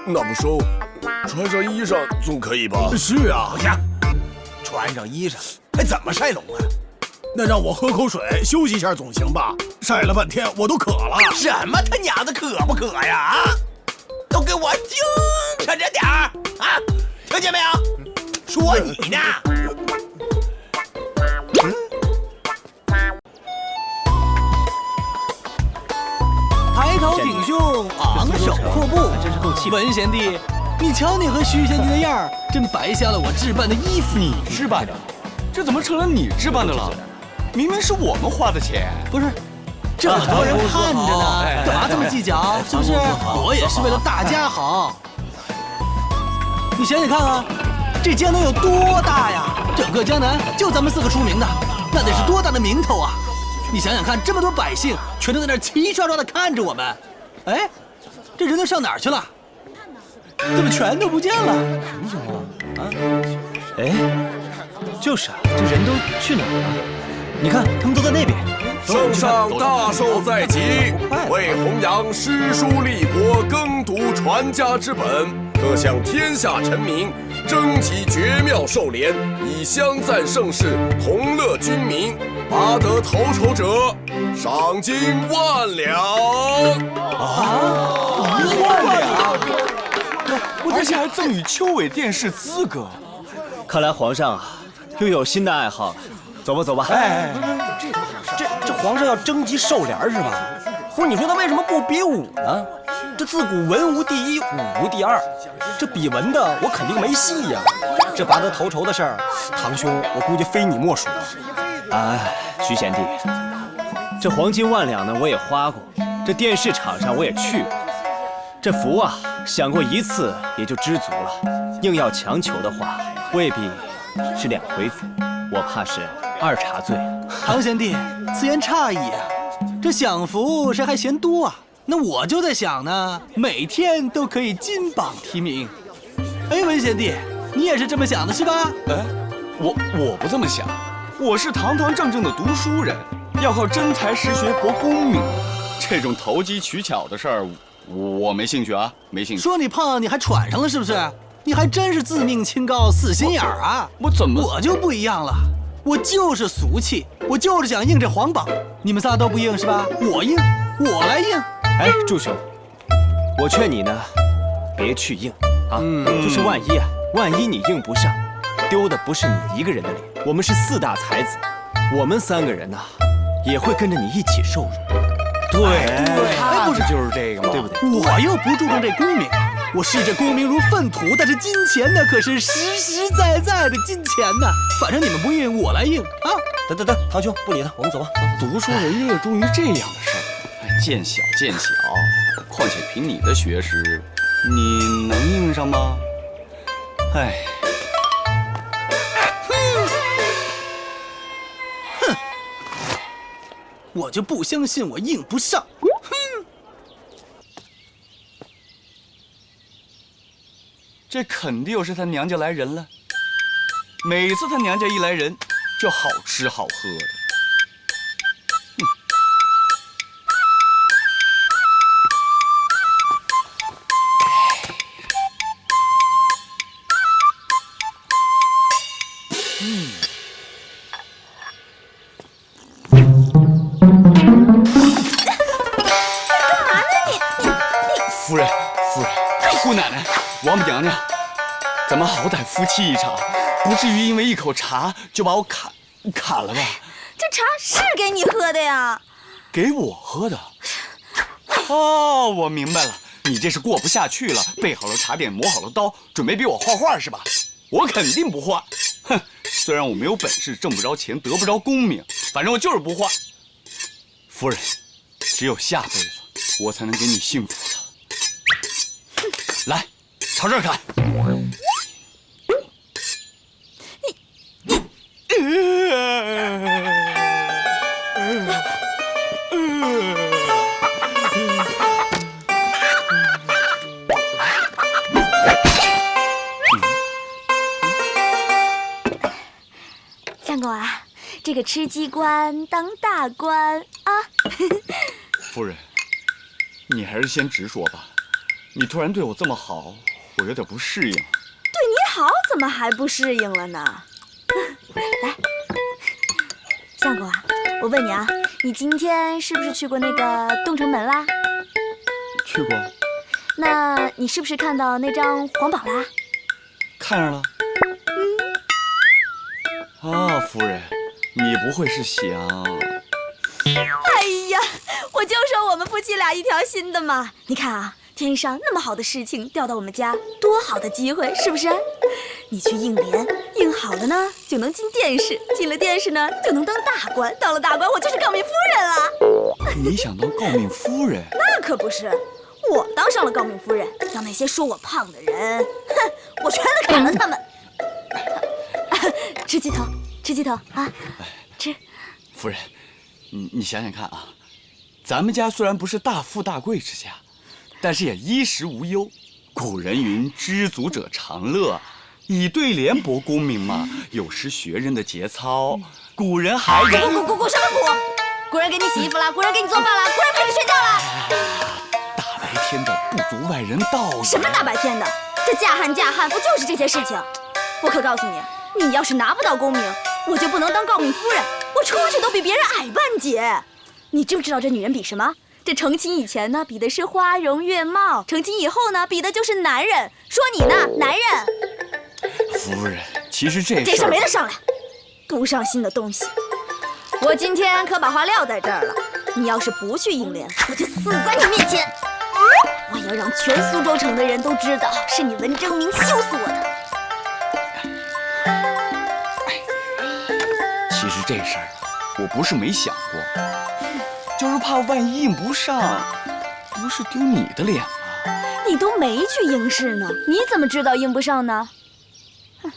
那不收，穿上衣裳总可以吧？是啊，不行，穿上衣裳还怎么晒龙啊？那让我喝口水休息一下总行吧？晒了半天我都渴了。什么他娘的渴不渴呀？啊！都给我精神着点儿啊！听见没有？说你呢。抬头挺胸，昂首阔步，真是够气派。文贤弟，你瞧你和徐贤弟的样儿，真白瞎了我置办的衣服。你置办的？这怎么成了你置办的了？明明是我们花的钱。不是，这么多人看着呢，干嘛这么计较？是不是？我也是为了大家好。你想想看啊，这江南有多大呀？整个江南就咱们4个出名的，那得是多大的名头啊！你想想看，这么多百姓全都在那齐刷刷的看着我们，哎，这人都上哪儿去了？怎么全都不见了？什么情况啊？哎，就是啊，这人都去哪儿了？你看，他们都在那边。圣上大寿在即，为弘扬诗书立国、耕读传家之本，特向天下臣民征集绝妙寿联，以相赞盛世，同乐军民。拔得头筹者，赏金1万两。1万两！而且还赠予秋尾殿试资格。看来皇上啊，又有新的爱好了。走吧，走吧。哎，这皇上要征集寿联是吧？不是，你说他为什么不比武呢？这自古文无第一，武无第二，这比文的我肯定没戏呀。这拔得头筹的事儿，堂兄我估计非你莫属。哎，徐贤弟，这黄金1万两呢，我也花过；这电视场上我也去过。这福啊，享过一次也就知足了。硬要强求的话，未必是2回福，我怕是2茶醉。唐贤弟，此言差矣啊！这享福谁还嫌多啊？那我就在想呢，每天都可以金榜题名。哎，文贤弟，你也是这么想的是吧？哎，我不这么想。我是堂堂正正的读书人，要靠真才实学博功名。这种投机取巧的事儿，我没兴趣啊，没兴趣。说你胖，你还喘上了是不是？你还真是自命清高、死心眼儿啊！我怎么？我就不一样了，我就是俗气，我就是想应这皇榜。你们仨都不应是吧？我应，我来应。哎，祝兄，我劝你呢，别去应啊，就是万一你应不上，丢的不是你一个人的脸。我们是4大才子，我们3个人呢，也会跟着你一起受辱。对，哎，不是就是这个嘛，对不对？我又不注重这功名，我视这功名如粪土，但是金钱呢，可是实实在在的金钱呐。反正你们不应，我来应啊！等，堂兄不理他，我们走吧。读书人热衷于这样的事儿，见小见小。况且凭你的学识，你能应上吗？哎。我就不相信我应不上。哼！这肯定又是他娘家来人了。每次他娘家一来人，就好吃好喝的。夫人，姑奶奶，王母娘娘，咱们好歹夫妻一场，不至于因为一口茶就把我砍了吧？这茶是给你喝的呀？给我喝的？哦，我明白了，你这是过不下去了，备好了茶点，磨好了刀，准备逼我画画是吧？我肯定不画。哼，虽然我没有本事，挣不着钱，得不着功名，反正我就是不画。夫人，只有下辈子我才能给你幸福了。来，朝这儿看。相公啊，这个吃鸡官当大官啊！夫人，你还是先直说吧。你突然对我这么好，我有点不适应。对你好，怎么还不适应了呢？来，相公啊，我问你啊，你今天是不是去过那个东城门啦？去过。那你是不是看到那张黄榜啦？看上了。啊，夫人，你不会是想……哎呀，我就说我们夫妻俩一条心的嘛！你看啊，天上那么好的事情掉到我们家，多好的机会，是不是？你去应联，应好了呢，就能进殿试，进了殿试呢，就能当大官，当了大官，我就是诰命夫人了。你想当诰命夫人？那可不是，我当上了诰命夫人，让那些说我胖的人，哼，我全都砍了他们。吃鸡头，吃鸡头啊！吃。夫人，你想想看啊，咱们家虽然不是大富大贵之家，但是也衣食无忧。古人云：“知足者常乐。”以对联博功名嘛，有失学人的节操。古人还古什么古？古人给你洗衣服啦，古人给你做饭啦，古人陪你睡觉啦。大白天的，不足外人道也。什么大白天的？这嫁汉不就是这些事情？我可告诉你，你要是拿不到功名，我就不能当诰命夫人，我出去都比别人矮半截。你知不知道这女人比什么？这成亲以前呢，比的是花容月貌；成亲以后呢，比的就是男人。说你呢，男人。夫人，其实这事没得商量，不上心的东西。我今天可把话撂在这儿了，你要是不去应联，我就死在你面前。我要让全苏州城的人都知道，是你文征明羞死我的。其实这事儿我不是没想过，就是怕万一应不上，不是丢你的脸吗？你都没去应试呢，你怎么知道应不上呢？哼！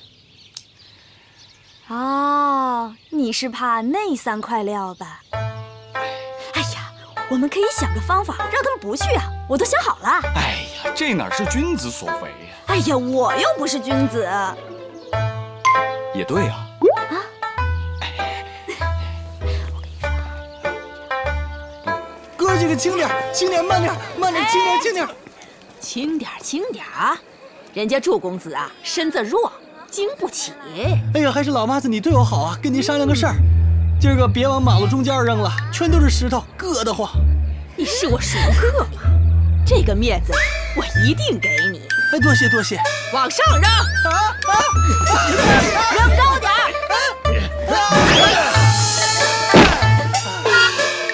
哦，你是怕那3块料吧？哎呀，我们可以想个方法让他们不去啊！我都想好了。哎呀，这哪是君子所为呀？哎呀，我又不是君子。也对啊。哥几个轻点，轻点，慢点，慢点，轻点，轻点，轻点，轻点啊！人家祝公子啊，身子弱，经不起。哎呀，还是老妈子你对我好啊！跟您商量个事儿，今儿个别往马路中间扔了，全都是石头，硌得慌。你是我熟客嘛，这个面子我一定给你。哎，多谢多谢。往上扔！扔高点儿！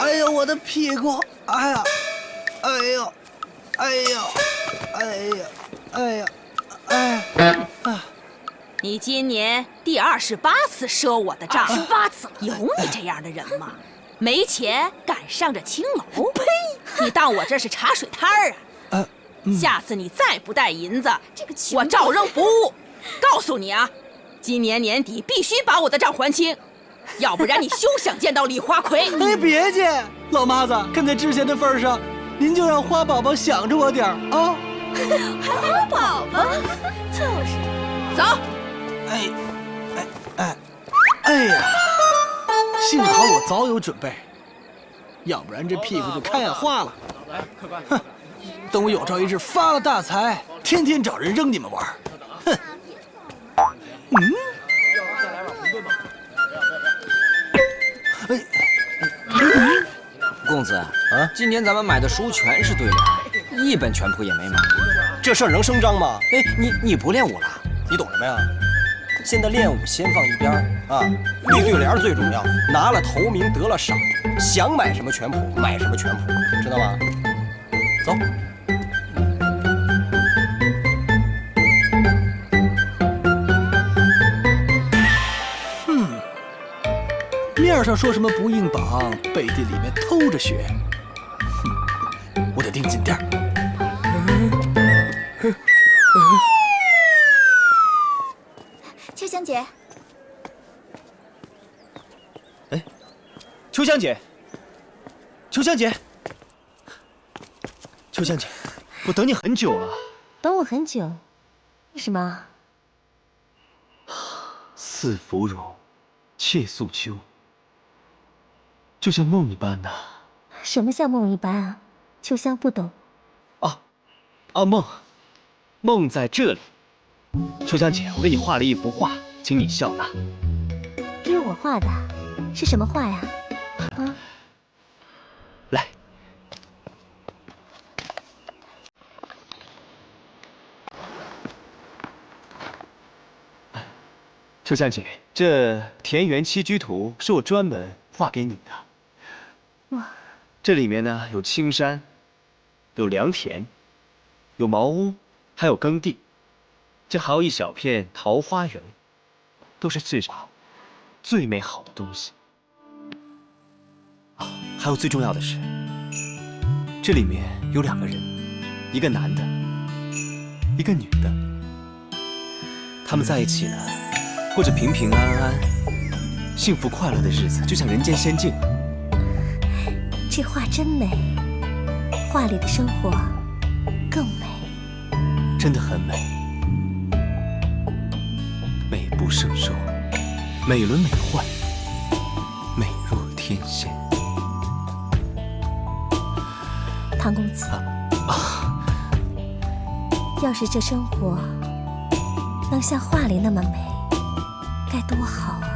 哎呦，我的屁股！哎呀，哎呦，哎呦，哎呀，哎呀，哎啊！你今年第28次赊我的账，28次了，有你这样的人吗？没钱敢上这青楼？呸！你当我这是茶水摊儿啊？下次你再不带银子，我照扔不误。告诉你啊，今年年底必须把我的账还清，要不然你休想见到李花魁。哎，别介，老妈子，看在之前的份上，您就让花宝宝想着我点儿啊。花宝宝，就是。走。哎呀，幸好我早有准备，要不然这屁股就开眼花了。哼，等我有朝一日发了大财，天天找人扔你们玩。哼。公子啊，今年咱们买的书全是对联，一本全谱也没买。这事儿能声张吗？哎，你不练武了？你懂什么呀？现在练武先放一边啊，立对联最重要。拿了头名得了赏，想买什么全谱买什么全谱，知道吗？走。面上说什么不硬绑，背地里面偷着学。哼，我得盯紧点儿。秋香姐，哎，秋香姐，秋香姐，秋香姐，我等你很久了。等我很久，为什么？似芙蓉，妾素秋，就像梦一般的。什么像梦一般啊？秋香不懂。梦在这里。秋香姐，我给你画了一幅画，请你笑纳。给我画的，是什么画呀？啊？来。秋香姐，这田园栖居图是我专门画给你的。哇，这里面呢有青山，有良田，有茅屋，还有耕地，这还有一小片桃花源，都是世上最美好的东西。还有最重要的是，这里面有2个人，一个男的，一个女的，他们在一起呢，过着平平安安、幸福快乐的日子，就像人间仙境。这画真美，画里的生活更美，真的很美，美不胜收，美轮美奂，美若天仙。唐公子，要是这生活能像画里那么美，该多好啊！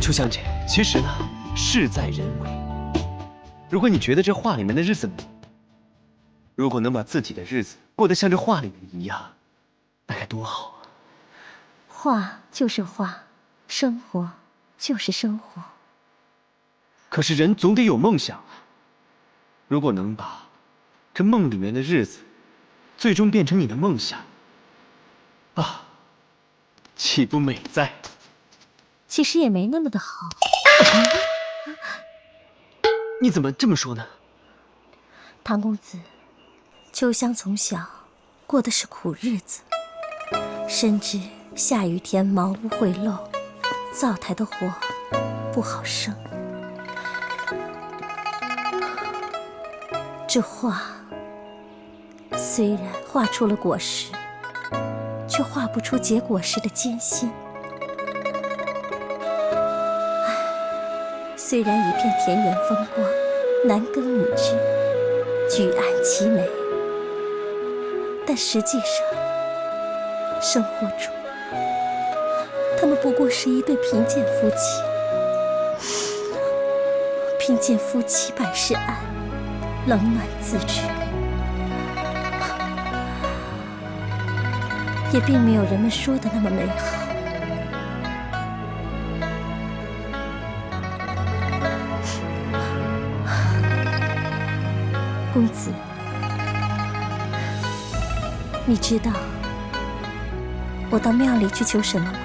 秋香姐，其实呢，事在人为。如果你觉得这画里面的日子美，如果能把自己的日子过得像这画里面一样，那该多好啊！画就是画，生活就是生活。可是人总得有梦想啊！如果能把这梦里面的日子，最终变成你的梦想，啊，岂不美哉？其实也没那么的好。你怎么这么说呢？唐公子，秋香从小过的是苦日子，深知下雨天茅屋会漏，灶台的火不好生。这画虽然画出了果实，却画不出结果时的艰辛。虽然一片田园风光，男耕女织，举案齐眉，但实际上，生活中，他们不过是一对贫贱夫妻。贫贱夫妻百事哀，冷暖自知，也并没有人们说的那么美好。公子，你知道我到庙里去求什么吗？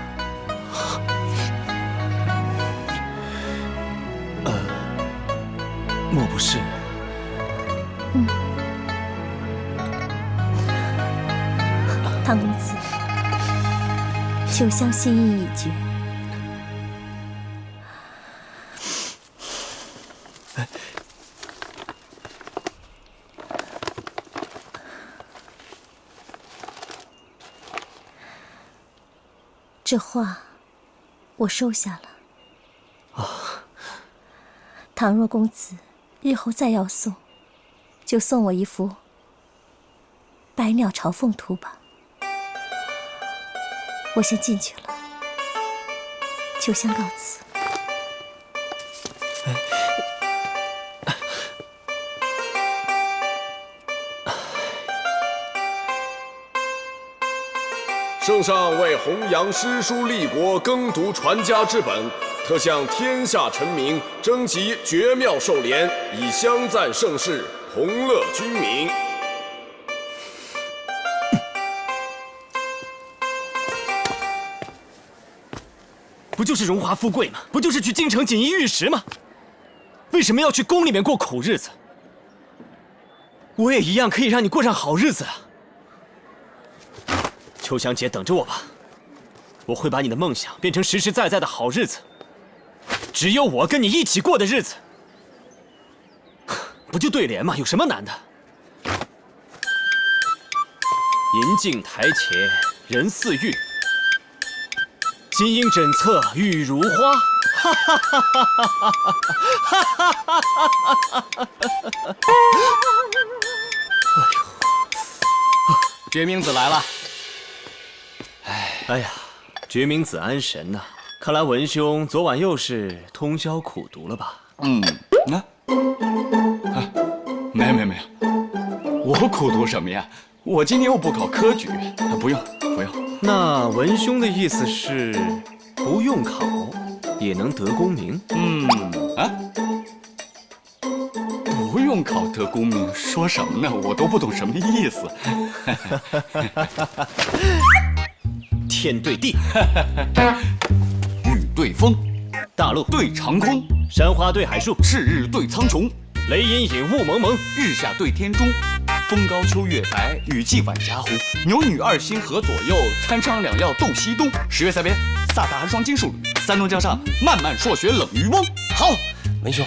莫不是？唐公子，秋香心意已决。这画我收下了。倘若公子日后再要送，就送我一幅《百鸟朝凤图》吧。我先进去了，秋香告辞。圣上为弘扬诗书立国、耕读传家之本，特向天下臣民征集绝妙寿联，以相赞盛世，同乐君民。不就是荣华富贵吗？不就是去京城锦衣玉食吗？为什么要去宫里面过苦日子？我也一样可以让你过上好日子啊！秋香姐，等着我吧，我会把你的梦想变成实实在在的好日子，只有我跟你一起过的日子。不就对联吗？有什么难的？银镜台前人似玉，金鹰枕侧玉如花。哈哈哈哈哈哈哈哈！决明子来了。哎呀，决明子安神呐！看来文兄昨晚又是通宵苦读了吧？没有，我苦读什么呀？我今天又不考科举，不用。那文兄的意思是，不用考也能得功名？不用考得功名，说什么呢？我都不懂什么意思。天对地，雨对风，大陆对长空，山花对海树，赤日对苍穹，雷隐隐，雾蒙蒙，日下对天中。风高秋月白，雨霁晚霞红。牛女二心河左右，参商两曜斗西东。10月塞边，飒飒寒霜金树里。3冬江上，漫漫朔雪冷渔翁。好，文兄，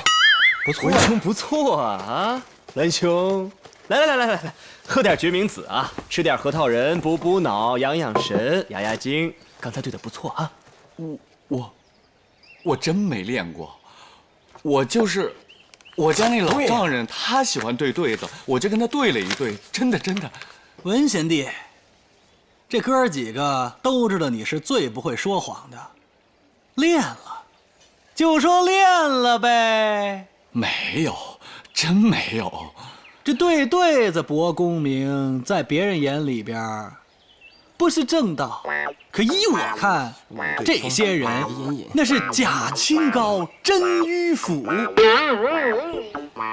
不错，文兄不错啊！文兄，来，喝点决明子啊，吃点核桃仁，补脑，养神，压惊。刚才对的不错啊。我真没练过，我家那老丈人他喜欢对对子，我就跟他对了一对，真的。文贤弟，这哥几个都知道你是最不会说谎的，练了，就说练了呗。没有，真没有。这对子博功名，在别人眼里边不是正道，可依我看，这些人那是假清高，真迂腐。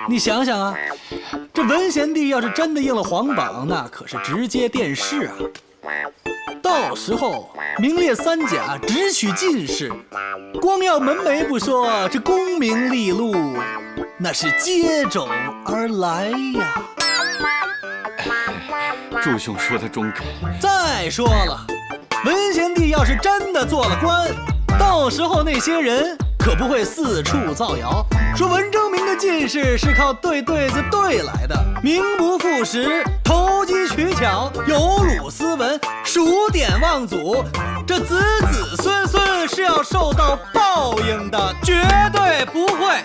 你想想啊，这文贤弟要是真的应了皇榜，那可是直接殿试啊！到时候名列三甲，直取进士，光耀门楣不说，这功名利禄那是接踵而来呀。祝兄说的中肯。再说了，文贤弟要是真的做了官，到时候那些人可不会四处造谣，说文征明的进士是靠对子对来的，名不副实，投机取巧，有辱斯文，数典忘祖，这子孙是要受到报应的，绝对不会。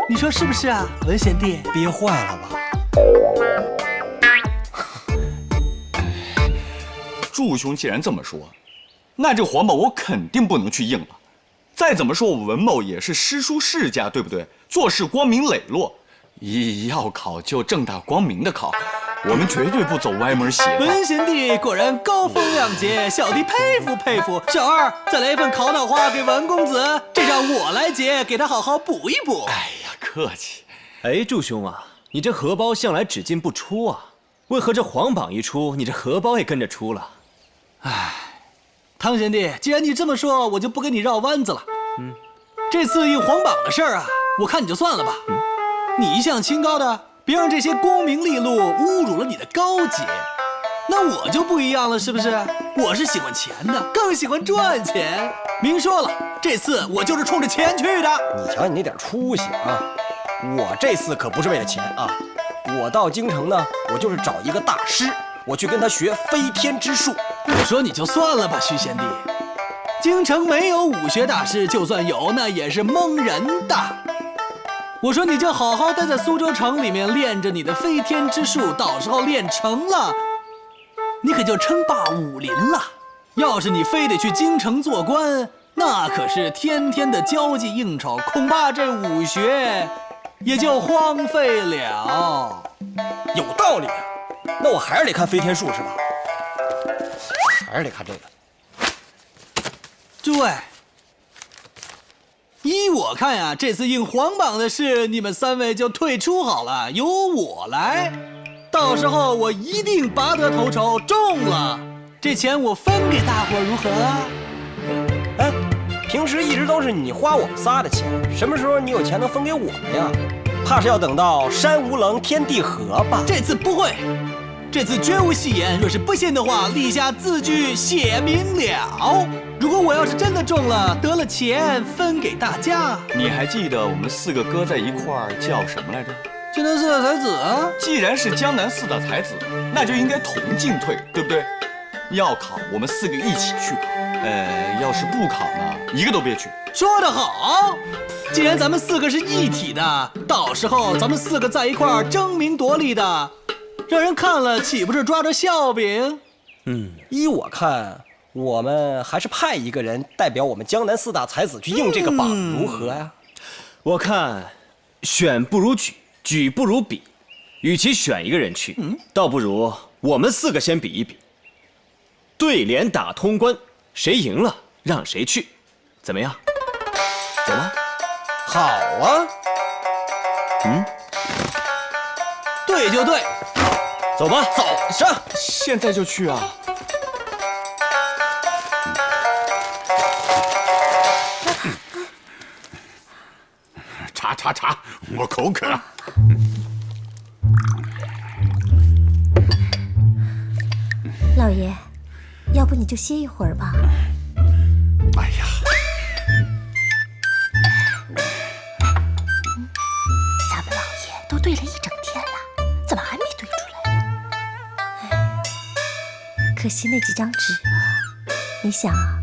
你说是不是啊，文贤弟？憋坏了吧？祝兄既然这么说，那这皇榜我肯定不能去应了。再怎么说，我文某也是诗书世家，对不对？做事光明磊落，要考就正大光明的考，我们绝对不走歪门邪道。文贤弟果然高风亮节，小弟佩服。小二，再来一份烤脑花给文公子，这让我来结，给他好好补一补。哎呀，客气。哎，祝兄啊，你这荷包向来只进不出啊，为何这皇榜一出，你这荷包也跟着出了？哎，汤贤弟，既然你这么说，我就不跟你绕弯子了。这次应皇榜的事儿啊，我看你就算了吧。你一向清高的，别让这些功名利禄侮辱了你的高洁。那我就不一样了，是不是？我是喜欢钱的，更喜欢赚钱。明说了，这次我就是冲着钱去的。你瞧你那点出息啊！我这次可不是为了钱啊！我到京城呢，我就是找一个大师，我去跟他学飞天之术。我说你就算了吧，徐贤弟，京城没有武学大师，就算有，那也是蒙人的。我说你就好好待在苏州城里面练着你的飞天之术，到时候练成了，你可就称霸武林了。要是你非得去京城做官，那可是天天的交际应酬，恐怕这武学也就荒废了。有道理啊，那我还是得看飞天术是吧？还是得看这个。诸位，依我看呀，这次应皇榜的事，你们3位就退出好了，由我来。到时候我一定拔得头筹，中了，这钱我分给大伙如何啊？哎，平时一直都是你花我们仨的钱，什么时候你有钱能分给我们呀？怕是要等到山无棱，天地合吧？这次不会，这次绝无戏言。若是不信的话，立下字据写明了。如果我要是真的中了，得了钱分给大家。你还记得我们4个哥在一块儿叫什么来着？江南四大才子啊！既然是江南四大才子，那就应该同进退，对不对？要考，我们4个一起去考。要是不考呢，一个都别去。说得好，既然咱们4个是一体的，到时候咱们4个在一块儿争名夺利的，让人看了岂不是抓着笑柄？依我看，我们还是派一个人代表我们江南4大才子去应这个榜，如何呀？我看，选不如举，举不如比。与其选一个人去，倒不如我们4个先比一比。对联打通关，谁赢了让谁去，怎么样？走吧。好啊。对就对，走吧，走上。现在就去啊！茶，我口渴。老爷，要不你就歇一会儿吧。哎呀，咱们老爷都对了一整天了，怎么还没对出来呢？哎，可惜那几张纸啊！你想啊，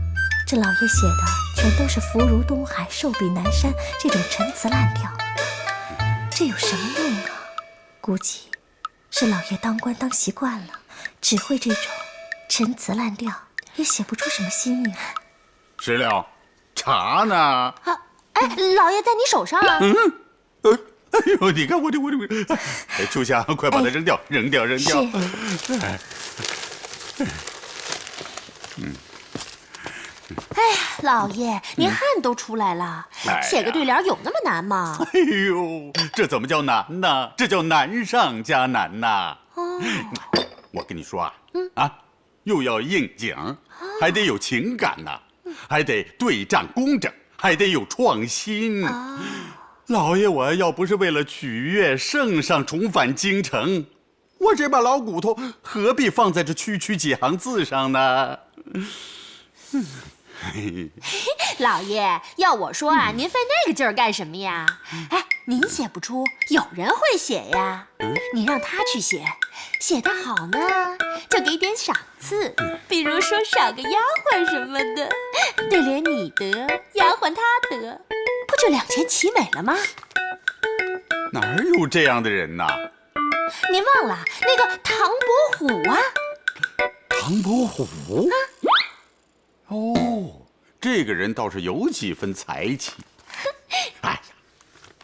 这老爷写的全都是福如东海、寿比南山这种陈词滥调，这有什么用啊？估计是老爷当官当习惯了，只会这种陈词滥调，也写不出什么新意。石榴，茶呢？啊，哎，老爷在你手上啊。哎呦，你看我这，秋香，快把它扔掉，扔掉。哎呀，老爷，您汗都出来了，写个对联有那么难吗？哎呦，这怎么叫难呢？这叫难上加难呐！我跟你说啊，又要应景，还得有情感呐，还得对仗工整，还得有创新。老爷，我要不是为了取悦圣上重返京城，我这把老骨头何必放在这区区几行字上呢？老爷，要我说啊，您费那个劲儿干什么呀？哎，您写不出，有人会写呀。你让他去写，写得好呢，就给点赏赐，比如说赏个丫鬟什么的。对联你得，丫鬟他得，不就两全其美了吗？哪儿有这样的人呐？您忘了那个唐伯虎啊？唐伯虎？哦，这个人倒是有几分才气。哎呀，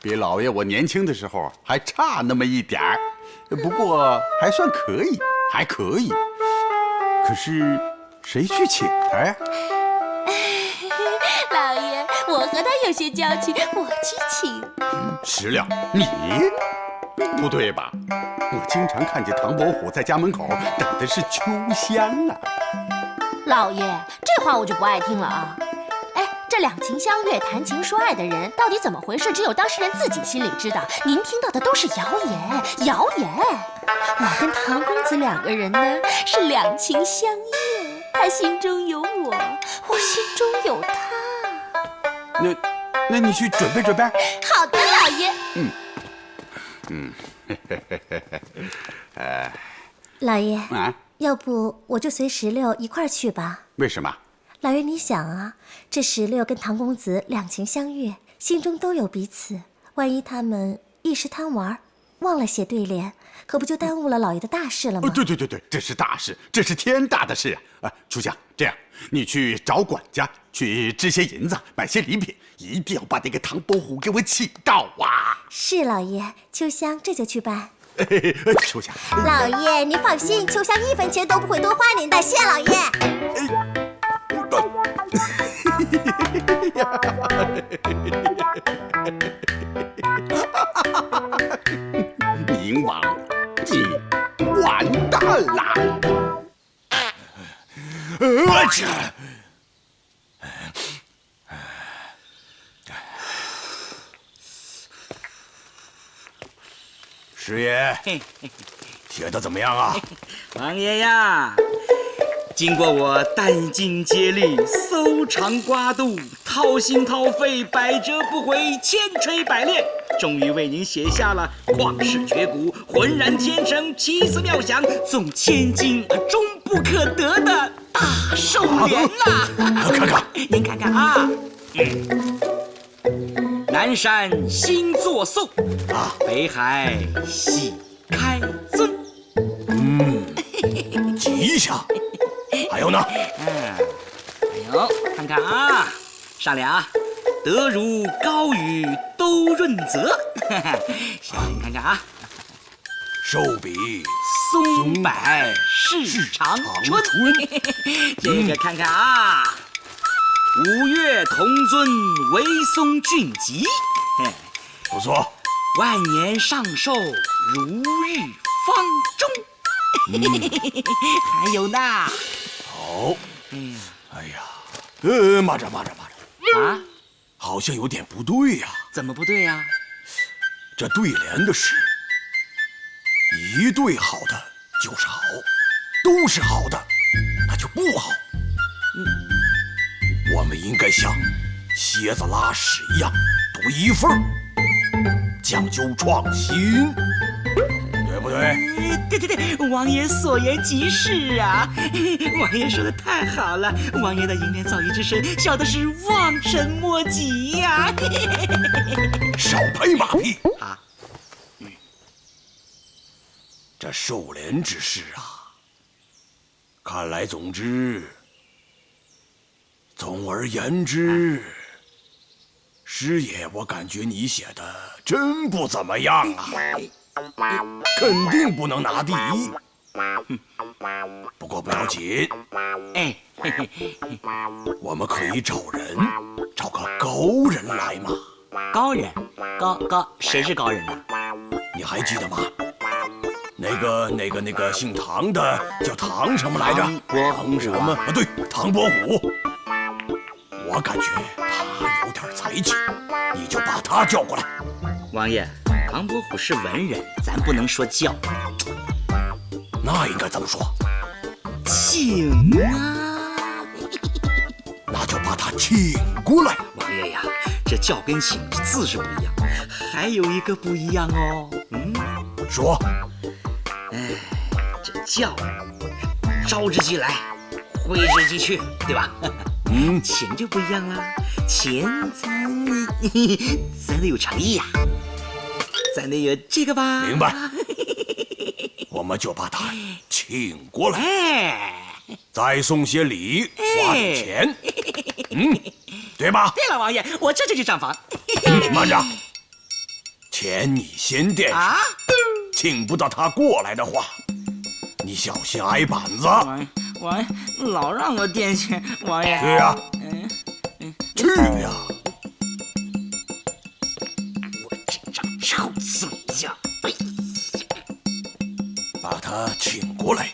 比老爷我年轻的时候还差那么一点儿，不过还算可以，还可以。可是谁去请他呀？老爷，我和他有些交情，我去请。石榴，你不对吧？我经常看见唐伯虎在家门口等的是秋香啊。老爷，这话我就不爱听了啊！哎，这两情相悦、谈情说爱的人到底怎么回事？只有当事人自己心里知道。您听到的都是谣言，谣言。我跟唐公子两个人呢，是两情相悦，他心中有我，我心中有他。那你去准备准备。好的，老爷。老爷要不我就随石榴一块儿去吧？为什么？老爷，你想啊，这石榴跟唐公子两情相悦，心中都有彼此，万一他们一时贪玩，忘了写对联，可不就耽误了老爷的大事了吗？对，这是大事，这是天大的事啊！秋香，这样你去找管家去支些银子，买些礼品，一定要把那个唐伯虎给我请到啊！是老爷，秋香这就去办。秋香，老爷您放心，秋香1分钱都不会多花您的，谢老爷。宁王，你完蛋了！师爷，写的怎么样啊？王爷呀，经过我殚精竭虑、搜肠刮肚、掏心掏肺、百折不回、千锤百炼，终于为您写下了旷世绝古、浑然天成、奇思妙想、纵千金而终不可得的大寿联呐！看看，您看看啊，南山新作颂啊，北海喜开尊。吉祥。还有呢？还有，看看啊，上联德如高雨都润泽。下联看看啊，寿比松柏市长春。这个看看啊，五岳同尊为松峻吉。不错。万年上寿如日方中。还有呢。好。哎呀，慢着。啊，好像有点不对呀。怎么不对呀？这对联的诗，一对好的就是好，都是好的，那就不好。我们应该像蝎子拉屎一样，独一份儿，讲究创新，对不对？对，王爷所言极是啊！王爷说的太好了，王爷的英年造诣之深，小的是望尘莫及呀！少拍马屁啊！这寿联之事啊，看来总而言之，师爷，我感觉你写的真不怎么样啊，肯定不能拿第一。不过不要紧，我们可以找个高人来嘛。高人？高，谁是高人呢？你还记得吗？那个姓唐的叫唐什么来着？唐什么？啊，对，唐伯虎。我感觉他有点才气，你就把他叫过来。王爷，唐伯虎是文人，咱不能说叫。那应该怎么说？请啊！那就把他请过来。王爷呀，这叫跟请字是不一样，还有一个不一样哦。说。这叫招之即来，挥之即去，对吧？请就不一样了，请咱得有诚意呀，咱得有这个吧？明白。我们就把他请过来，再送些礼，花点钱，对吧？对了，王爷，我这就去账房。慢着，钱你先垫上，请不到他过来的话，你小心挨板子。王爷老让我垫钱，王爷。去呀，去呀！我这张臭嘴呀！把他请过来。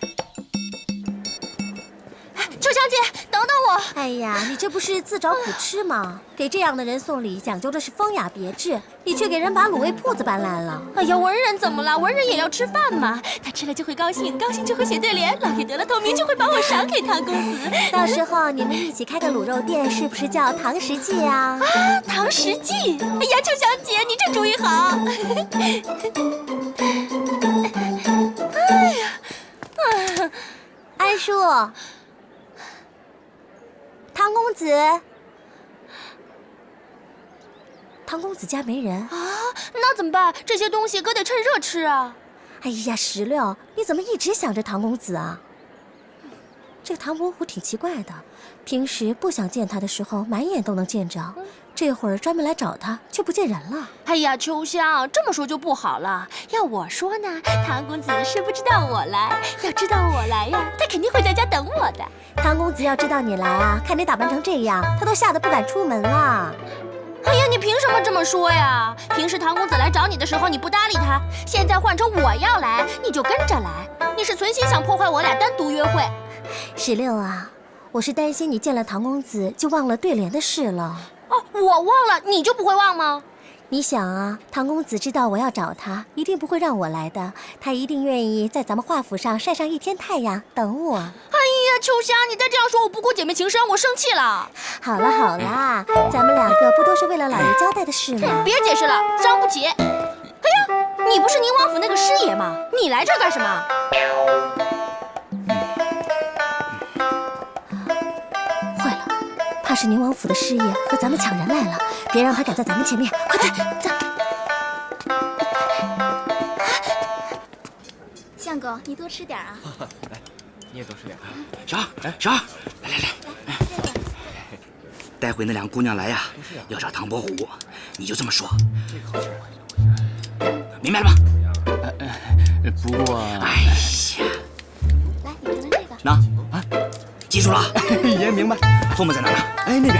秋香姐，等等我！哎呀，你这不是自找苦吃吗？给这样的人送礼，讲究的是风雅别致，你却给人把卤味铺子搬来了。哎呀，文人怎么了？文人也要吃饭嘛。他吃了就会高兴，高兴就会写对联，老爷得了头名就会把我赏给唐公子。到时候你们一起开个卤肉店，是不是叫唐食记啊？啊，唐食记！哎呀，秋香姐，你这主意好。哎呀，安叔。唐公子，唐公子家没人啊？那怎么办？这些东西可得趁热吃啊！哎呀，石榴，你怎么一直想着唐公子啊？这个唐伯虎挺奇怪的，平时不想见他的时候，满眼都能见着，这会儿专门来找他，却不见人了。哎呀，秋香，这么说就不好了。要我说呢，唐公子是不知道我来，要知道我来呀，他肯定会在家等我的。唐公子要知道你来啊，看你打扮成这样，他都吓得不敢出门了。哎呀，你凭什么这么说呀？平时唐公子来找你的时候，你不搭理他，现在换成我要来，你就跟着来。你是存心想破坏我俩单独约会？石榴啊，我是担心你见了唐公子就忘了对联的事了。哦，我忘了，你就不会忘吗？你想啊，唐公子知道我要找他，一定不会让我来的。他一定愿意在咱们华府上晒上一天太阳，等我。哎呀，秋香，你再这样说，我不顾姐妹情深，我生气了。好了好了，咱们两个不都是为了老爷交代的事吗？别解释了，伤不起。哎呀，你不是宁王府那个师爷吗？你来这儿干什么？坏了，怕是宁王府的师爷和咱们抢人来了，别让他赶在咱们前面，快点走。相公，你多吃点啊。来，你也多吃点。小二，来，待会那两个姑娘来呀，要找唐伯虎，你就这么说。明白了吗？不过，哎呀，来，你尝尝这个。那啊，记住了。爷明白。凤母在哪呢？哎，那边。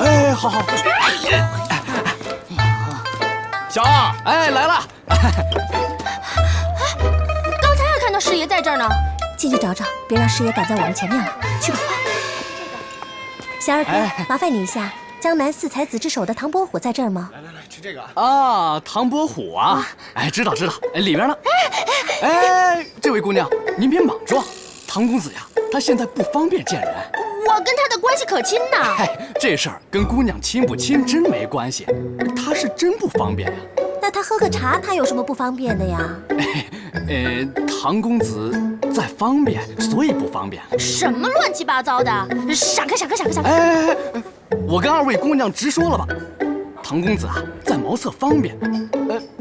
哎，好。小二，哎，来了。刚才还看到师爷在这儿呢。进去找找，别让师爷赶在我们前面了。去吧。小二哥，麻烦你一下，江南四才子之首的唐伯虎在这儿吗？来，吃这个啊，唐伯虎啊，哎，知道，哎，里边呢。哎，这位姑娘，您别莽撞，唐公子呀，他现在不方便见人。我跟他的关系可亲呢。哎，这事儿跟姑娘亲不亲真没关系，他是真不方便呀。那他喝个茶，他有什么不方便的呀？唐公子在方便，所以不方便。什么乱七八糟的！闪开！哎，我跟二位姑娘直说了吧，唐公子啊，在茅厕方便，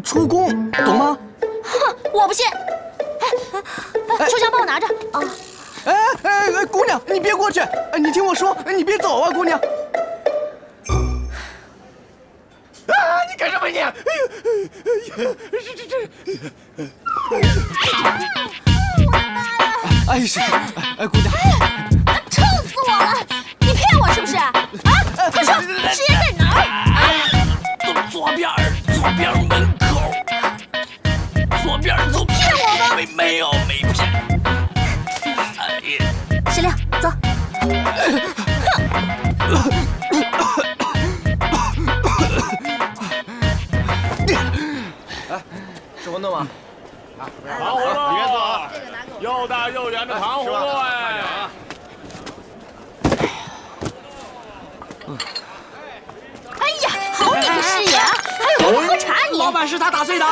出宫，懂吗？哼，我不信。哎，秋香帮我拿着啊。哎，姑娘，你别过去！你听我说，你别走啊，姑娘！啊，你干什么你？哎，是，姑娘，臭死我了！你骗我是不是？啊，快说，师爷在哪儿？左边门口。左边走。骗我吗？没骗。石榴，走。哎，是馄饨吗？糖葫芦，里面坐啊！又大又圆的糖葫芦哎！哎呀，好你个师爷啊！还有人喝茶你？老板是他打碎的。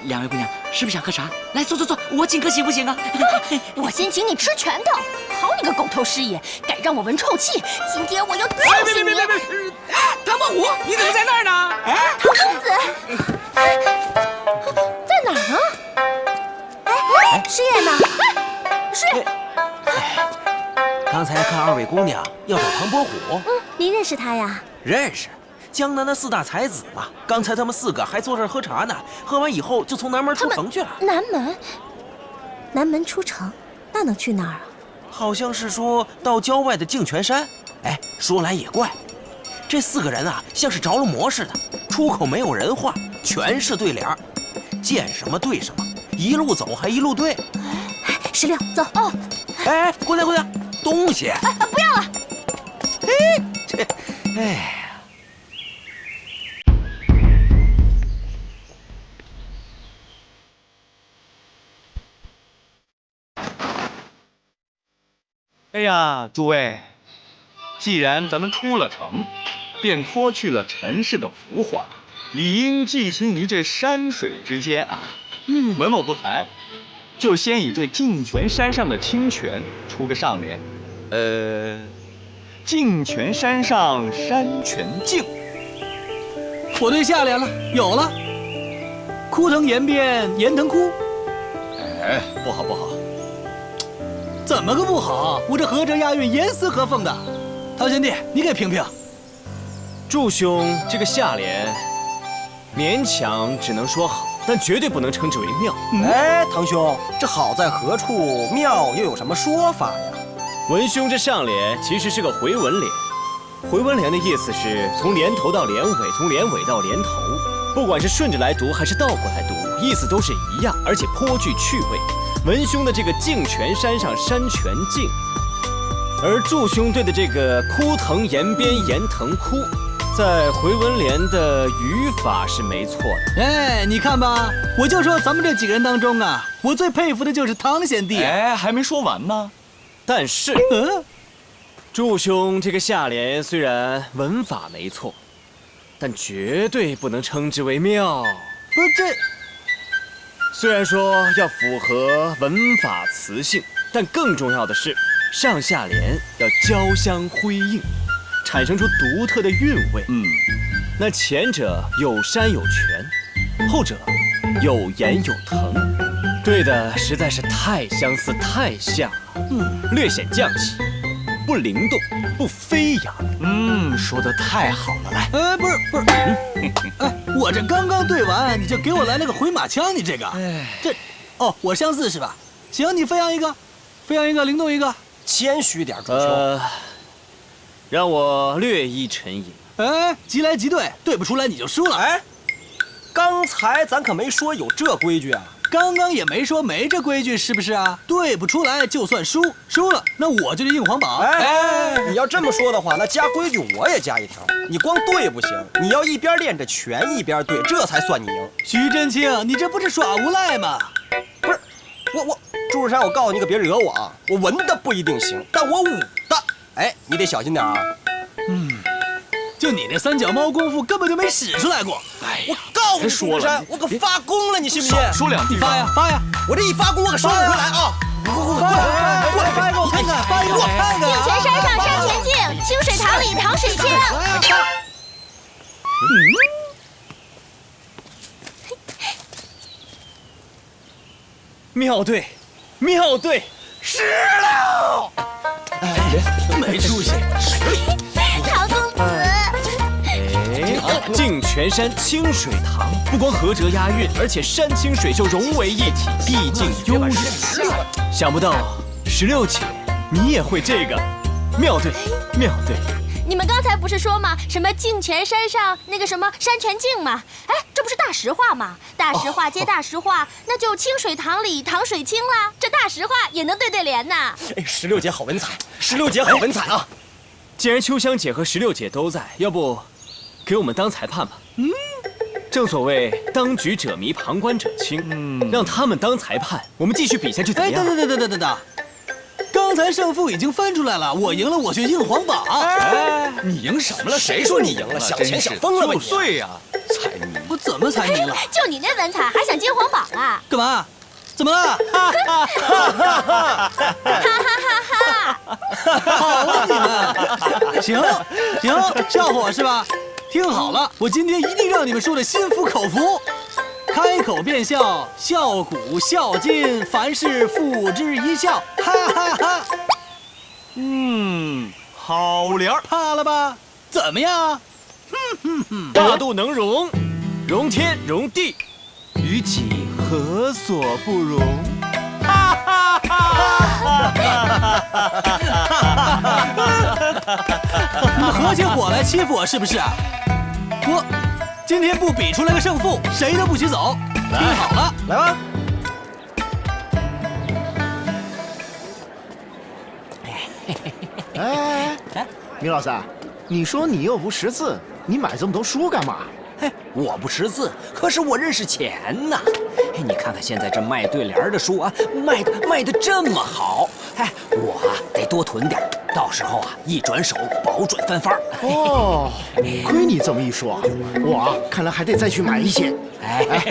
两位姑娘，是不是想喝茶？来，坐，我请客行不行啊？我先请你吃拳头。好你个狗头师爷，敢让我闻臭气！今天我要教训你！唐伯虎，你怎么在那儿呢？唐公子，在哪儿呢？哎，师爷呢？师爷，刚才看二位姑娘要找唐伯虎。您认识他呀？认识。江南的四大才子嘛，刚才他们4个还坐这儿喝茶呢，喝完以后就从南门出城去了。南门出城，那能去哪儿啊？好像是说到郊外的净泉山。哎，说来也怪，这4个人啊，像是着了魔似的，出口没有人话，全是对联儿，见什么对什么，一路走还一路对。石榴，走。哦，哎，姑娘，东西。不要了。哎。哎呀，诸位，既然咱们出了城，便脱去了尘世的浮华，理应寄情于这山水之间啊。文某不才，就先以这净泉山上的清泉出个上联。净泉山上山泉净。我对下联了，有了。枯藤岩边岩藤枯。哎，不好。怎么个不好？我这合辙押韵，严丝合缝的。唐贤弟，你给评评。祝兄这个下联，勉强只能说好，但绝对不能称之为妙。哎，堂兄，这好在何处？妙又有什么说法呀？文兄这上联其实是个回文联，回文联的意思是从联头到联尾，从联尾到联头，不管是顺着来读还是倒过来读，意思都是一样，而且颇具趣味。文兄的这个净泉山上山泉净，而祝兄对的这个枯藤岩边岩藤枯，在回文联的语法是没错的。哎，你看吧，我就说咱们这几个人当中啊，我最佩服的就是唐贤弟。哎，还没说完呢。但是，祝兄这个下联虽然文法没错，但绝对不能称之为妙。不是这，虽然说要符合文法词性，但更重要的是上下联要交相辉映，产生出独特的韵味。那前者有山有泉，后者有岩有藤，对的实在是太相似太像了。略显匠气，不灵动，不飞扬。说得太好了，来。不是，哎，我这刚刚对完，你就给我来了个回马枪，你这个，哦，我相似是吧？行，你飞扬一个，灵动一个，谦虚点，朱兄。让我略一沉吟。哎，即来即对，对不出来你就输了。哎，刚才咱可没说有这规矩啊。刚刚也没说没这规矩，是不是啊？对不出来就算输，输了那我就是硬黄榜。哎，你要这么说的话，那加规矩我也加一条，你光对不行，你要一边练着拳一边对，这才算你赢。徐真卿，你这不是耍无赖吗？不是，我朱志山，我告诉你可别惹我啊！我文的不一定行，但我武的，哎，你得小心点啊。就你那三脚猫功夫根本就没使出来过。哎，我告诉你，朱志山，我可发功了，你信不信？说两句。你发呀！我这一发功，我可收不回来啊！过来发一个，我看看，发一个，我看看。净泉山上山前镜，清水塘里塘水清。妙对，妙对，是了。没出息。唐公子。净泉山清水塘，不光合辙押韵，而且山清水秀融为一体，毕竟悠人。想不到16姐你也会这个，妙对，妙对。你们刚才不是说吗？什么净泉山上那个什么山泉镜吗？哎，这不是大实话吗？大实话接大实话，那就清水塘里塘水清啦。这大实话也能对联呐。哎，16姐好文采，16姐好文采啊！既然秋香姐和16姐都在，要不给我们当裁判吧？正所谓当局者迷，旁观者清。让他们当裁判，我们继续比下去怎么样？等，刚才胜负已经分出来了，我赢了，我去硬黄榜。哎，你赢什么了？谁说你赢了？想钱想疯了吧你？对呀，财迷。我怎么财迷了？就你那文采，还想进黄榜啊？干嘛？怎么了？好啊你们！行，笑话我是吧？听好了，我今天一定让你们说的心服口服。开口便笑，笑古笑今，凡事付之一笑，哈哈哈。好联儿，怕了吧？怎么样？大度能容，容天容地，于己何所不容？哈哈哈！你们合起伙来欺负我是不是？我今天不比出来个胜负，谁都不许走。听好了，来吧。哎，米老三，你说你又不识字，你买这么多书干嘛？嘿，我不识字，可是我认识钱呐。哎，你看看现在这卖对联的书啊，卖的这么好。哎，我得多囤点，到时候一转手保准翻番。哦，亏你这么一说，我看来还得再去买一些。哎，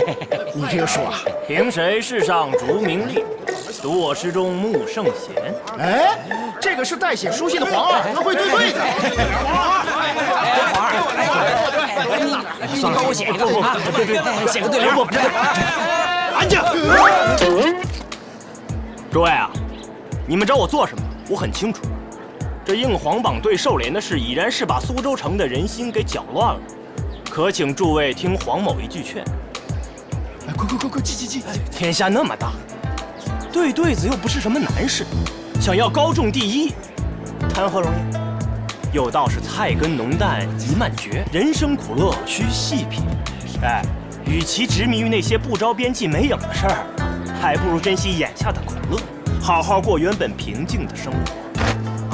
你这个书啊，凭谁世上逐名利？读我诗中慕圣贤。哎，这个是代写书信的黄二，他会对对的。算了，我写一个啊，对，写个对联。安静！诸位啊，你们找我做什么？我很清楚。这硬黄榜对寿联的事，已然是把苏州城的人心给搅乱了。可请诸位听黄某一句劝。快，记！天下那么大，对对子又不是什么难事，想要高中第一，谈何容易？有道是菜根浓淡宜慢嚼，人生苦乐需细品。哎，与其执迷于那些不着边际没影的事儿，还不如珍惜眼下的苦乐，好好过原本平静的生活。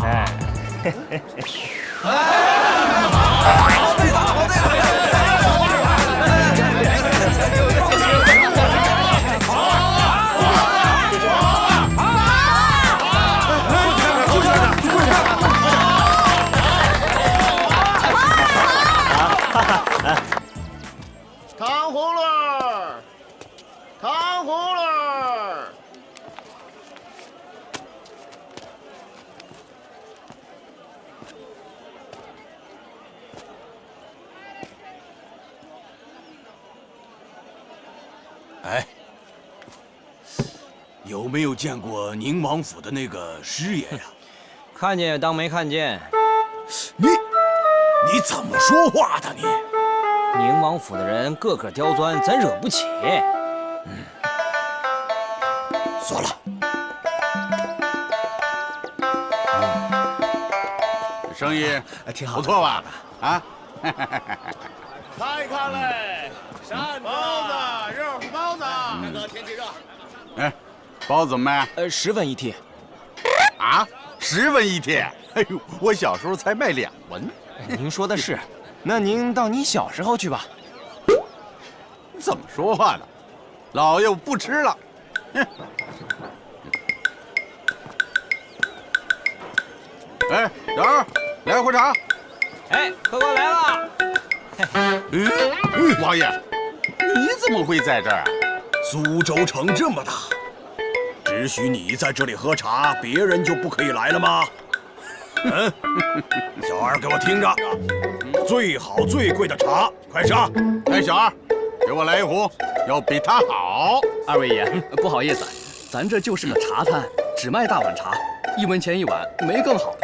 哎。糖葫芦，糖葫芦。哎，有没有见过宁王府的那个师爷呀？看见也当没看见。你怎么说话的你？宁王府的人个个刁钻，咱惹不起。算了。生意挺好，不错吧？啊！开开嘞，扇包子，热乎包子。大哥，天气热。哎，包子怎么卖？10文一屉。啊，10文一屉？哎呦，我小时候才卖2文。您说的是，那您到你小时候去吧。怎么说话呢？老爷我不吃了。哎，小二，来壶茶。哎，客官来了。王爷，你怎么会在这儿啊？苏州城这么大，只许你在这里喝茶，别人就不可以来了吗？小二，给我听着，最好最贵的茶，快上！哎，小二，给我来一壶，要比他好。二位爷，不好意思，咱这就是个茶摊，只卖大碗茶，1文钱1碗，没更好